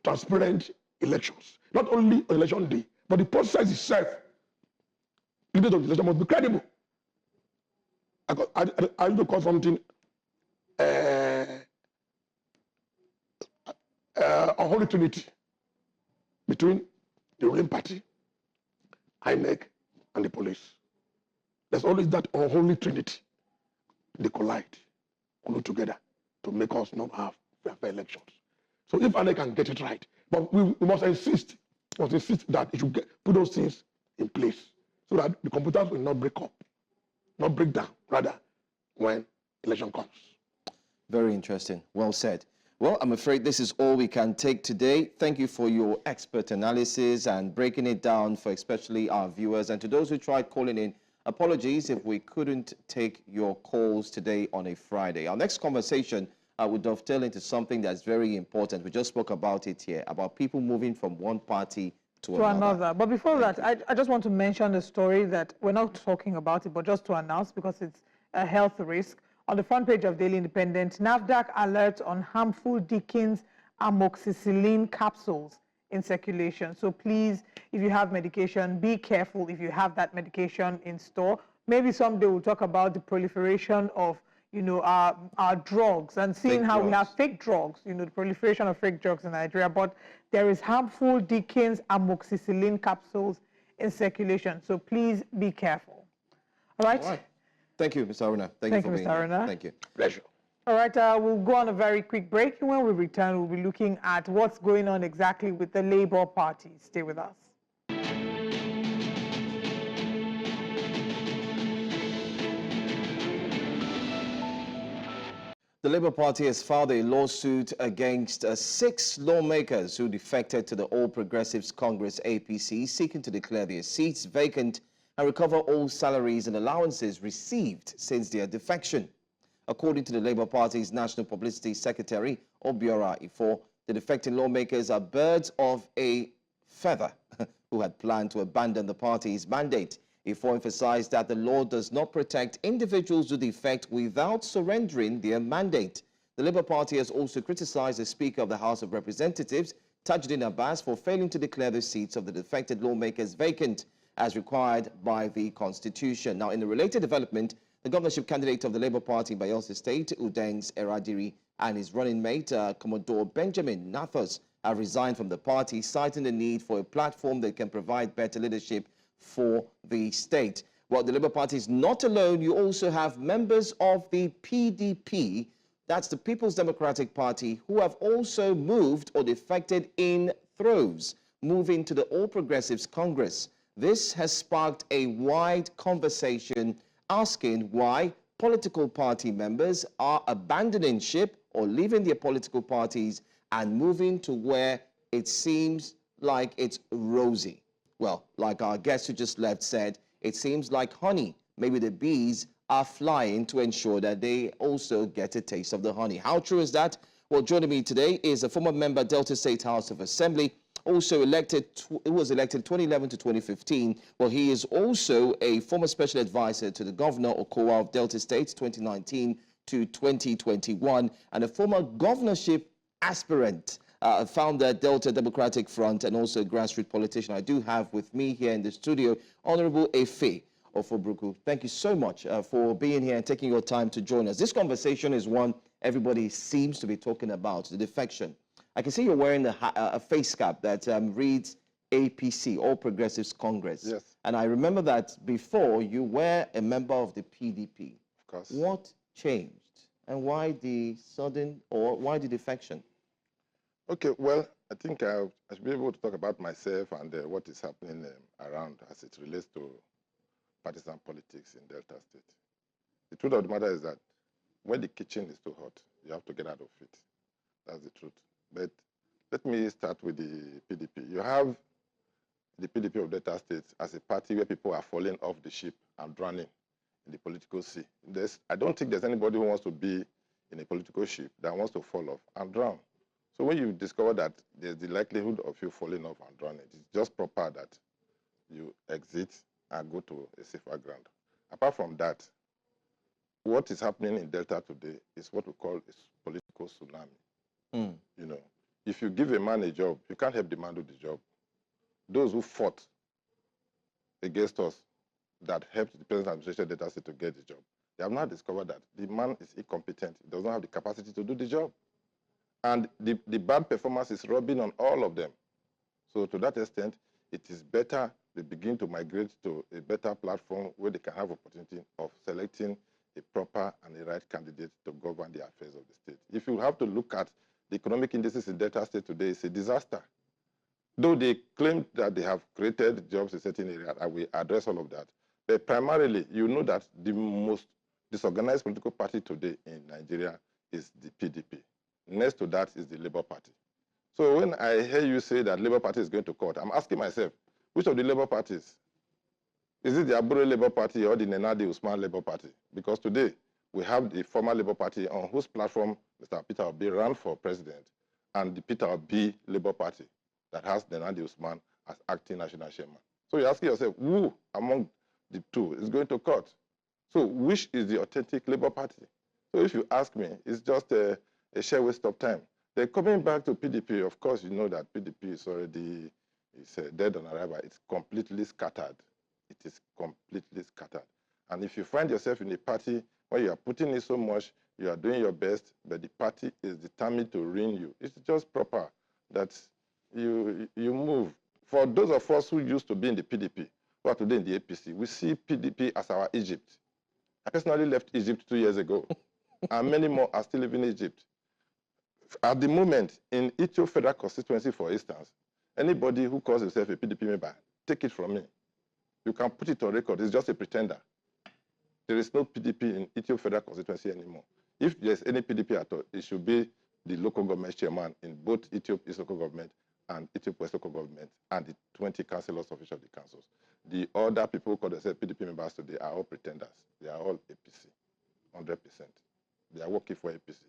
transparent elections. Not only on election day, but the process itself, the date of the election must be credible. I used to call something unholy trinity between the ruling party, INEC, and the police. There's always that unholy trinity. They collide together to make us not have fair elections. So if INEC can get it right, but we must insist that it should put those things in place so that the computers will not break up, not break down, rather, when election comes. Very interesting. Well said. Well, I'm afraid this is all we can take today. Thank you for your expert analysis and breaking it down for especially our viewers. And to those who tried calling in, apologies if we couldn't take your calls today on a Friday. Our next conversation would dovetail into something that's very important. We just spoke about it here, about people moving from one party to another. But before that, I just want to mention a story that we're not talking about it, but just to announce because it's a health risk. On the front page of Daily Independent, NAFDAC alerts on harmful Dickens amoxicillin capsules in circulation. So please, if you have medication, be careful if you have that medication in store. Maybe someday we'll talk about the proliferation of, our drugs and seeing how we have fake drugs, the proliferation of fake drugs in Nigeria. But there is harmful Dickens amoxicillin capsules in circulation. So please be careful. All right. Thank you, Mr. Aruna. Thank you for being here. Thank you. Pleasure. All right, we'll go on a very quick break. When we return, we'll be looking at what's going on exactly with the Labour Party. Stay with us. The Labour Party has filed a lawsuit against 6 lawmakers who defected to the All Progressives Congress APC, seeking to declare their seats vacant and recover all salaries and allowances received since their defection. According to the Labour Party's National Publicity Secretary, Obiora Ifo, the defecting lawmakers are birds of a feather who had planned to abandon the party's mandate. Ifo emphasized that the law does not protect individuals who defect without surrendering their mandate. The Labour Party has also criticized the Speaker of the House of Representatives, Tajuddin Abbas, for failing to declare the seats of the defected lawmakers vacant as required by the Constitution. Now, in a related development, the governorship candidate of the Labour Party in Bayelsa State, Udengs Eradiri, and his running mate, Commodore Benjamin Nathos, have resigned from the party, citing the need for a platform that can provide better leadership for the state. Well, the Labour Party is not alone. You also have members of the PDP, that's the People's Democratic Party, who have also moved or defected in droves, moving to the All Progressives Congress. This has sparked a wide conversation asking why political party members are abandoning ship or leaving their political parties and moving to where it seems like it's rosy. Well, like our guest who just left said, it seems like honey. Maybe the bees are flying to ensure that they also get a taste of the honey. How true is that? Well, joining me today is a former member, Delta State House of Assembly, also elected, he was elected 2011 to 2015. Well, he is also a former special advisor to the governor Okowa of Delta State 2019 to 2021, and a former governorship aspirant, founder Delta Democratic Front, and also a grassroots politician. I do have with me here in the studio Honorable Efe Ofobruku. Thank you so much for being here and taking your time to join us. This conversation is one everybody seems to be talking about, the defection. I can see you're wearing a face cap that reads APC, All Progressives Congress. Yes. And I remember that before you were a member of the PDP. Of course. What changed? And why the sudden, or why the defection? Okay, well, I think I should be able to talk about myself and what is happening around as it relates to partisan politics in Delta State. The truth of the matter is that when the kitchen is too hot, you have to get out of it. That's the truth. But let me start with the PDP. You have the PDP of Delta State as a party where people are falling off the ship and drowning in the political sea. I don't think there's anybody who wants to be in a political ship that wants to fall off and drown. So when you discover that there's the likelihood of you falling off and drowning, it's just proper that you exit and go to a safer ground. Apart from that, what is happening in Delta today is what we call a political tsunami. You know, if you give a man a job, you can't help the man do the job. Those who fought against us that helped the present administration of Delta State to get the job, they have now discovered that the man is incompetent. He does not have the capacity to do the job. And the bad performance is rubbing on all of them. So to that extent, it is better they begin to migrate to a better platform where they can have opportunity of selecting a proper and a right candidate to govern the affairs of the state. If you have to look at the economic indices in Delta State today, it's a disaster. Though they claim that they have created jobs in certain areas, and we address all of that. But primarily, you know that the most disorganized political party today in Nigeria is the PDP. Next to that is the Labour Party. So when I hear you say that Labour Party is going to court, I'm asking myself, which of the Labour parties? Is it the Abure Labour Party or the Nenadi Usman Labour Party? Because today, we have the former Labour Party on whose platform Mr. Peter Obi ran for president, and the Peter Obi Labour Party that has Nenadi Usman as acting national chairman. So you're asking yourself, who among the two is going to court? So which is the authentic Labour Party? So if you ask me, it's just a sheer waste of time. Then coming back to PDP, of course, you know that PDP is already dead on arrival. It's completely scattered. It is completely scattered. And if you find yourself in a party where you are putting in so much, you are doing your best, but the party is determined to ruin you, it's just proper that you move. For those of us who used to be in the PDP, who are today in the APC, we see PDP as our Egypt. I personally left Egypt 2 years ago, and many more are still living in Egypt. At the moment, in Ethiopia federal constituency, for instance, anybody who calls himself a PDP member, take it from me. You can put it on record. It's just a pretender. There is no PDP in Ethiopia federal constituency anymore. If there's any PDP at all, it should be the local government chairman in both Ethiopia East local government and Ethiopia West local government and the 20 councillors of each of the councils. The other people who call themselves PDP members today are all pretenders. They are all APC, 100%. They are working for APC.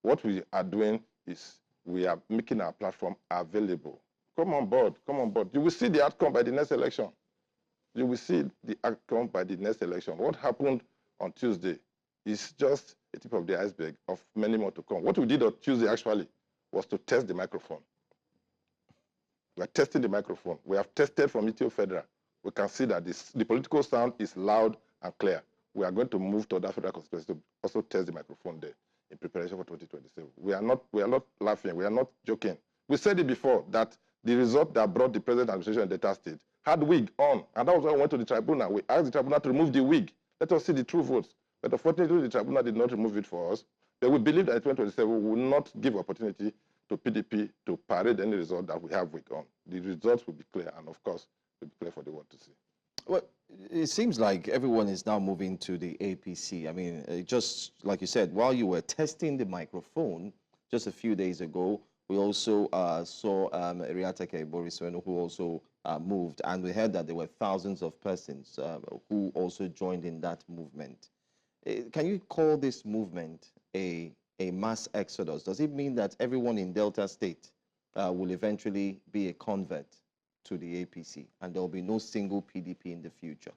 What we are doing is we are making our platform available. Come on board, come on board. You will see the outcome by the next election. You will see the outcome by the next election. What happened on Tuesday is just a tip of the iceberg of many more to come. What we did on Tuesday, actually, was to test the microphone. We are testing the microphone. We have tested from Ethiopia Federal. We can see that the political sound is loud and clear. We are going to move to that federal constituency to also test the microphone there in preparation for 2027. We are not laughing. We are not joking. We said it before that the result that brought the present administration in Delta State had wig on, and that was why we went to the tribunal. We asked the tribunal to remove the wig. Let us see the true votes. But unfortunately, the tribunal did not remove it for us. But we believe that in 2027 we will not give opportunity to PDP to parade any result that we have wig on. The results will be clear, and of course, will be clear for the world to see. Well, it seems like everyone is now moving to the APC. I mean, just like you said, while you were testing the microphone just a few days ago, we also saw Eriateke Borisweno, who also moved, and we heard that there were thousands of persons who also joined in that movement. Can you call this movement a mass exodus? Does it mean that everyone in Delta State will eventually be a convert to the APC, and there will be no single PDP in the future?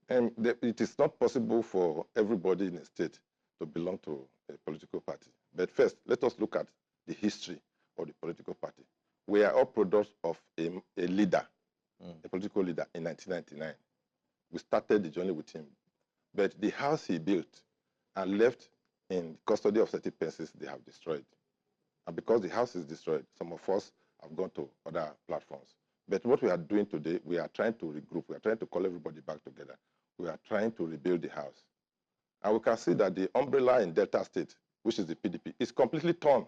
It is not possible for everybody in a state to belong to a political party. But first, let us look at the history of the political party. We are all products of a leader, a political leader in 1999. We started the journey with him. But the house he built and left in custody of certain persons, they have destroyed. And because the house is destroyed, some of us have gone to other platforms. But what we are doing today, we are trying to regroup. We are trying to call everybody back together. We are trying to rebuild the house. And we can see that the umbrella in Delta State, which is the PDP, is completely torn.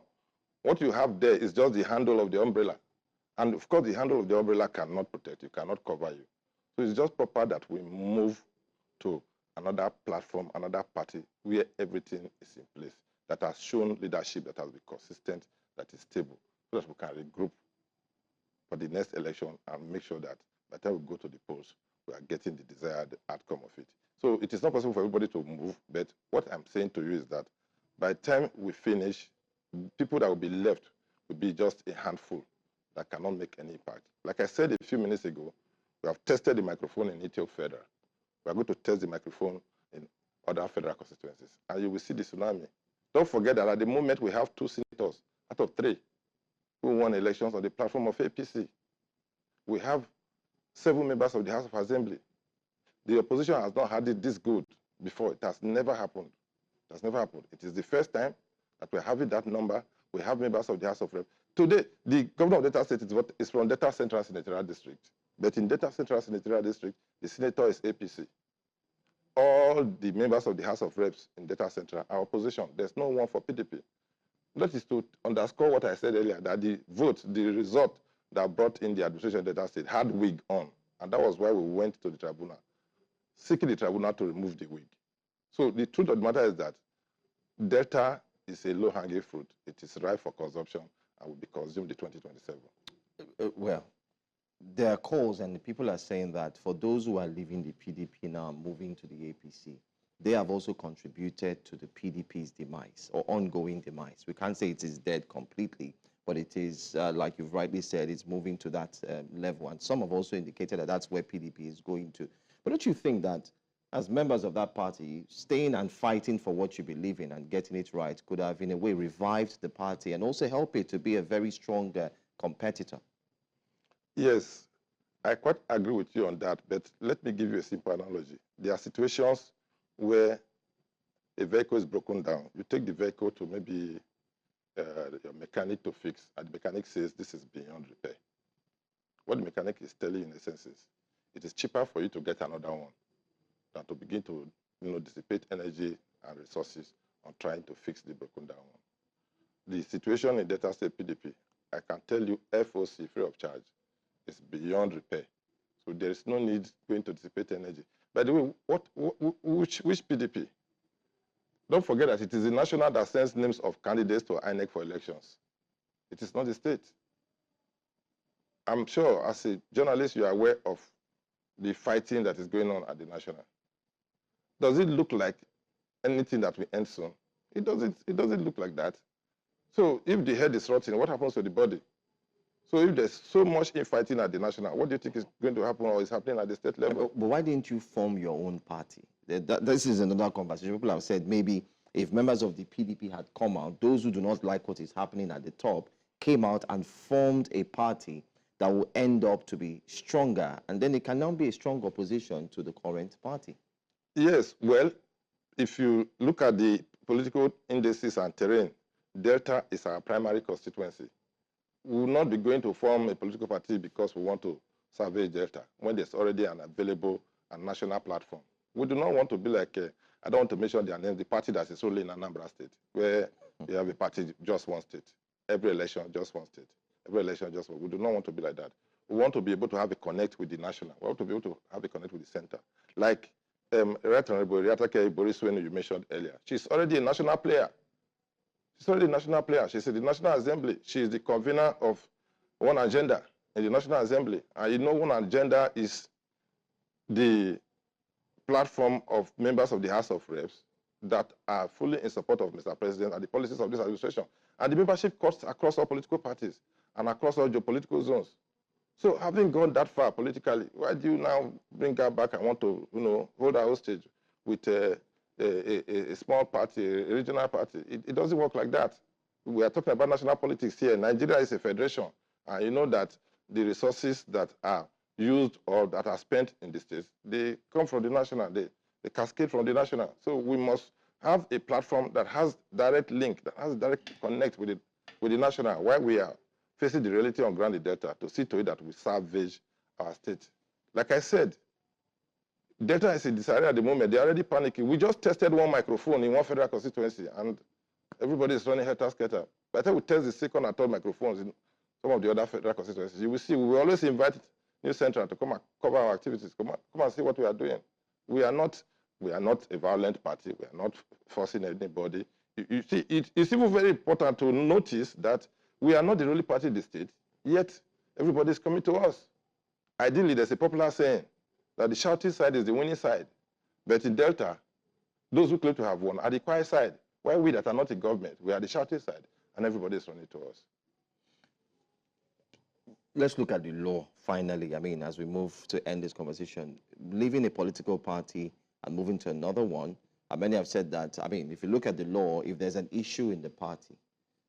What you have there is just the handle of the umbrella. And of course, the handle of the umbrella cannot protect you, cannot cover you. So it's just proper that we move to another platform, another party, where everything is in place, that has shown leadership, that has been consistent, that is stable, so that we can regroup for the next election and make sure that by the time we go to the polls, we are getting the desired outcome of it. So it is not possible for everybody to move, but what I'm saying to you is that by the time we finish, people that will be left will be just a handful that cannot make any impact. Like I said a few minutes ago, we have tested the microphone in Ethiopia Federal. We are going to test the microphone in other federal constituencies, and you will see the tsunami. Don't forget that at the moment we have 2 senators out of 3 who won elections on the platform of APC. We have 7 members of the House of Assembly. The opposition has not had it this good before. It has never happened. It has never happened. It is the first time that we're having that number. We have members of the House of Reps. Today, the governor of Delta State is from Delta Central Senatorial District. But in Delta Central Senatorial District, the senator is APC. All the members of the House of Reps in Delta Central are opposition. There's no one for PDP. That is to underscore what I said earlier, that the vote, the result that brought in the administration of Delta State had wig on. And that was why we went to the tribunal, seeking the tribunal to remove the wig. So the truth of the matter is that Delta is a low-hanging fruit. It is ripe for consumption and will be consumed in 2027. Well, there are calls, and the people are saying that for those who are leaving the PDP now, moving to the APC, they have also contributed to the PDP's demise or ongoing demise. We can't say it is dead completely, but it is, like you've rightly said, it's moving to that level. And some have also indicated that that's where PDP is going to. But don't you think that as members of that party, staying and fighting for what you believe in and getting it right could have, in a way, revived the party and also help it to be a very strong competitor? Yes, I quite agree with you on that, but let me give you a simple analogy. There are situations where a vehicle is broken down. You take the vehicle to maybe your mechanic to fix, and the mechanic says this is beyond repair. What the mechanic is telling you in essence is, it is cheaper for you to get another one than to begin to dissipate energy and resources on trying to fix the broken down one. The situation in Delta State PDP, I can tell you FOC, free of charge, is beyond repair. So there is no need going to dissipate energy. By the way, which PDP? Don't forget that it is the national that sends names of candidates to INEC for elections. It is not the state. I'm sure as a journalist you are aware of the fighting that is going on at the national. Does it look like anything that will end soon? It doesn't look like that. So if the head is rotting, what happens to the body? So if there's so much infighting at the national, what do you think is going to happen or is happening at the state level? But why didn't you form your own party? This is another conversation. People have said maybe if members of the PDP had come out, those who do not like what is happening at the top came out and formed a party that will end up to be stronger, and then it can now be a strong opposition to the current party. Yes, well, if you look at the political indices and terrain, Delta is our primary constituency. We will not be going to form a political party because we want to salvage Delta when there's already an available and national platform. We do not want to be like, I don't want to mention their name, the party that is only in Anambra State, where you have a party just one state. Every election, just one state. Every election, just one. We do not want to be like that. We want to be able to have a connect with the national. We want to be able to have a connect with the center. Like Right Honorable Riatake Boris, when you mentioned earlier, she's already a national player. She's already a national player. She's in the National Assembly. She is the convener of One Agenda in the National Assembly. And you know, One Agenda is the platform of members of the House of Reps that are fully in support of Mr. President and the policies of this administration. And the membership cuts across all political parties and across all geopolitical zones. So having gone that far politically, why do you now bring her back and want to, hold her hostage with a small party, a regional party? It doesn't work like that. We are talking about national politics here. Nigeria is a federation. And you know that the resources that are used or that are spent in the states, they come from the national, they cascade from the national. So we must have a platform that has direct link, that has direct connect with the national, while we are facing the reality on ground in Delta to see to it that we salvage our state. Like I said, Delta is in disarray at the moment. They're already panicking. We just tested one microphone in one federal constituency, and everybody is running helter-skelter. By the time we test the second and third microphones in some of the other federal constituencies, you will see we will always invite New Central to come and cover our activities, come and see what we are doing. We are not a violent party. We are not forcing anybody. You see, it's even very important to notice that we are not the ruling party in the state, yet everybody is coming to us. Ideally, there's a popular saying that the shouting side is the winning side. But in Delta, those who claim to have won are the quiet side, while we that are not in government, we are the shouting side, and everybody is running to us. Let's look at the law, finally. I mean, as we move to end this conversation, leaving a political party and moving to another one, many have said that, I mean, if you look at the law, if there's an issue in the party,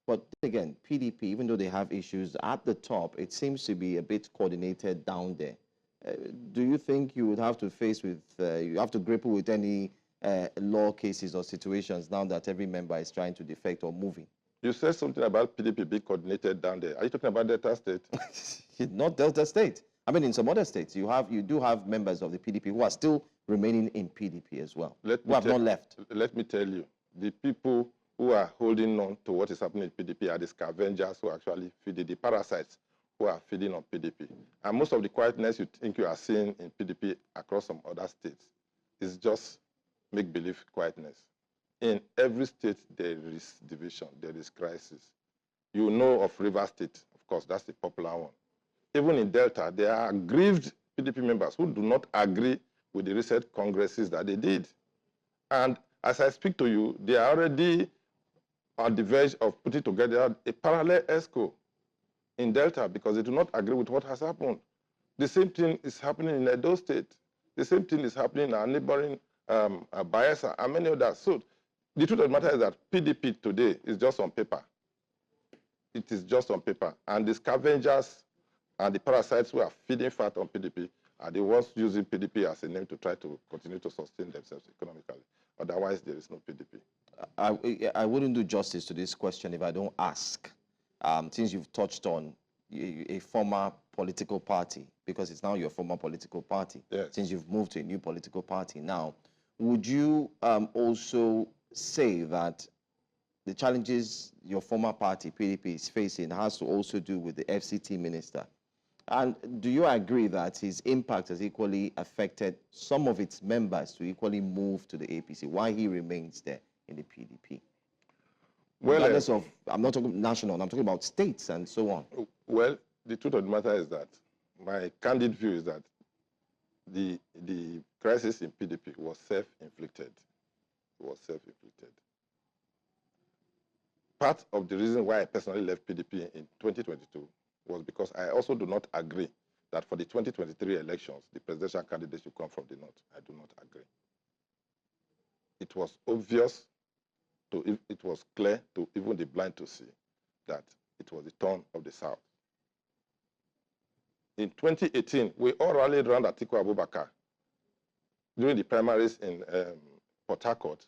but again, PDP, even though they have issues at the top, it seems to be a bit coordinated down there. Do you think you would have to face with, you have to grapple with any law cases or situations now that every member is trying to defect or moving? You said something about PDP being coordinated down there. Are you talking about Delta State? Not Delta State. I mean, in some other states, you do have members of the PDP who are still remaining in PDP as well, who have not left. Let me tell you, the people who are holding on to what is happening in PDP are the scavengers who actually feed it, the parasites who are feeding on PDP. And most of the quietness you think you are seeing in PDP across some other states is just make-believe quietness. In every state, there is division, there is crisis. You know of Rivers State, of course, that's the popular one. Even in Delta, there are aggrieved PDP members who do not agree with the recent congresses that they did. And as I speak to you, they are already on the verge of putting together a parallel ESCO in Delta because they do not agree with what has happened. The same thing is happening in Edo State. The same thing is happening in our neighboring Bayelsa and many others. So the truth of the matter is that PDP today is just on paper. It is just on paper. And the scavengers and the parasites who are feeding fat on PDP are the ones using PDP as a name to try to continue to sustain themselves economically. Otherwise, there is no PDP. I wouldn't do justice to this question if I don't ask, since you've touched on a former political party, because it's now your former political party, yes. Since you've moved to a new political party now, would you also say that the challenges your former party, PDP, is facing has to also do with the FCT minister? And do you agree that his impact has equally affected some of its members to equally move to the APC, why he remains there in the PDP? Well, regardless of, I'm not talking national, I'm talking about states and so on. Well, the truth of the matter is that my candid view is that the crisis in PDP was self-inflicted. It was self-inflicted. Part of the reason why I personally left PDP in 2022 was because I also do not agree that for the 2023 elections, the presidential candidate should come from the north. I do not agree. It was obvious it was clear to even the blind to see that it was the turn of the South. In 2018, we all rallied around Atiku Abubakar during the primaries in Port Harcourt,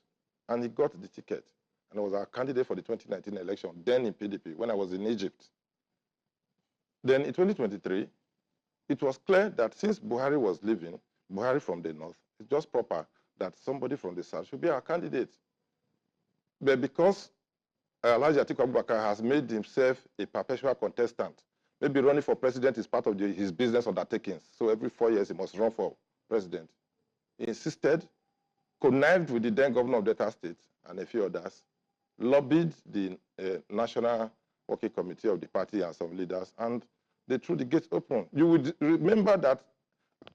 and he got the ticket. And was our candidate for the 2019 election, then in PDP, when I was in Egypt. Then in 2023, it was clear that since Buhari was leaving, Buhari from the north, it's just proper that somebody from the south should be our candidate. But because Alhaji Atiku Abubakar has made himself a perpetual contestant, maybe running for president is part of his business undertakings, so every 4 years he must run for president. He insisted, connived with the then governor of Delta State and a few others, lobbied the National Working Committee of the party and some leaders, and they threw the gates open. You would remember that,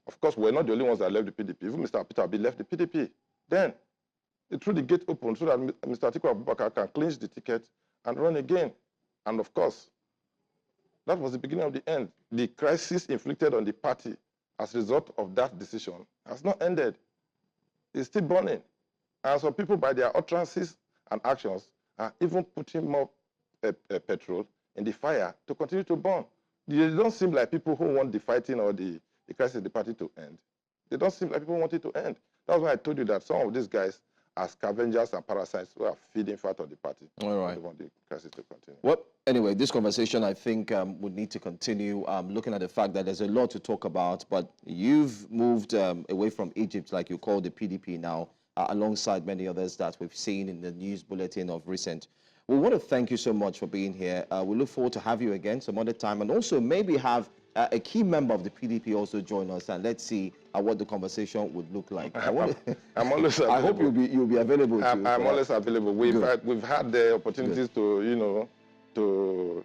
of course, we're not the only ones that left the PDP. Even Mr. Peter Obi left the PDP. Then they threw the gate open so that Mr. Atiku Abubakar can clinch the ticket and run again. And of course, that was the beginning of the end. The crisis inflicted on the party as a result of that decision has not ended. It's still burning. And some people, by their utterances and actions, are even putting more petrol in the fire to continue to burn. They don't seem like people who want the fighting or the crisis in the party to end. They don't seem like people who want it to end. That's why I told you that some of these guys are scavengers and parasites who are feeding fat on the party. All right. They want the crisis to continue. Well, anyway, this conversation, I think, would need to continue looking at the fact that there's a lot to talk about, but you've moved away from Egypt, like you call the PDP now, alongside many others that we've seen in the news bulletin of recent. We want to thank you so much for being here. We look forward to have you again some other time, and also maybe have a key member of the PDP also join us, and let's see what the conversation would look like. I'm always available. I hope you'll be available. I'm always available. We've had the opportunities to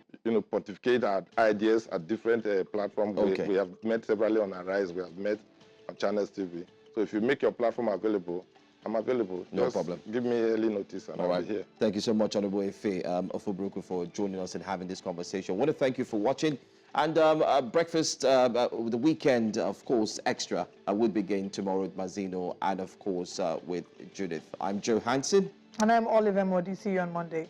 pontificate our ideas at different platforms. Okay. We have met severally on Arise. We have met on Channels TV. So if you make your platform available, I'm available. No problem. Give me early notice and I'll be here. Thank you so much, Honorable Efe Ofobruku, for joining us and having this conversation. I want to thank you for watching. And breakfast, the weekend, of course, extra will begin tomorrow with Mazino and, of course, with Judith. I'm Joe Hansen. And I'm Oliver Modi. See you on Monday.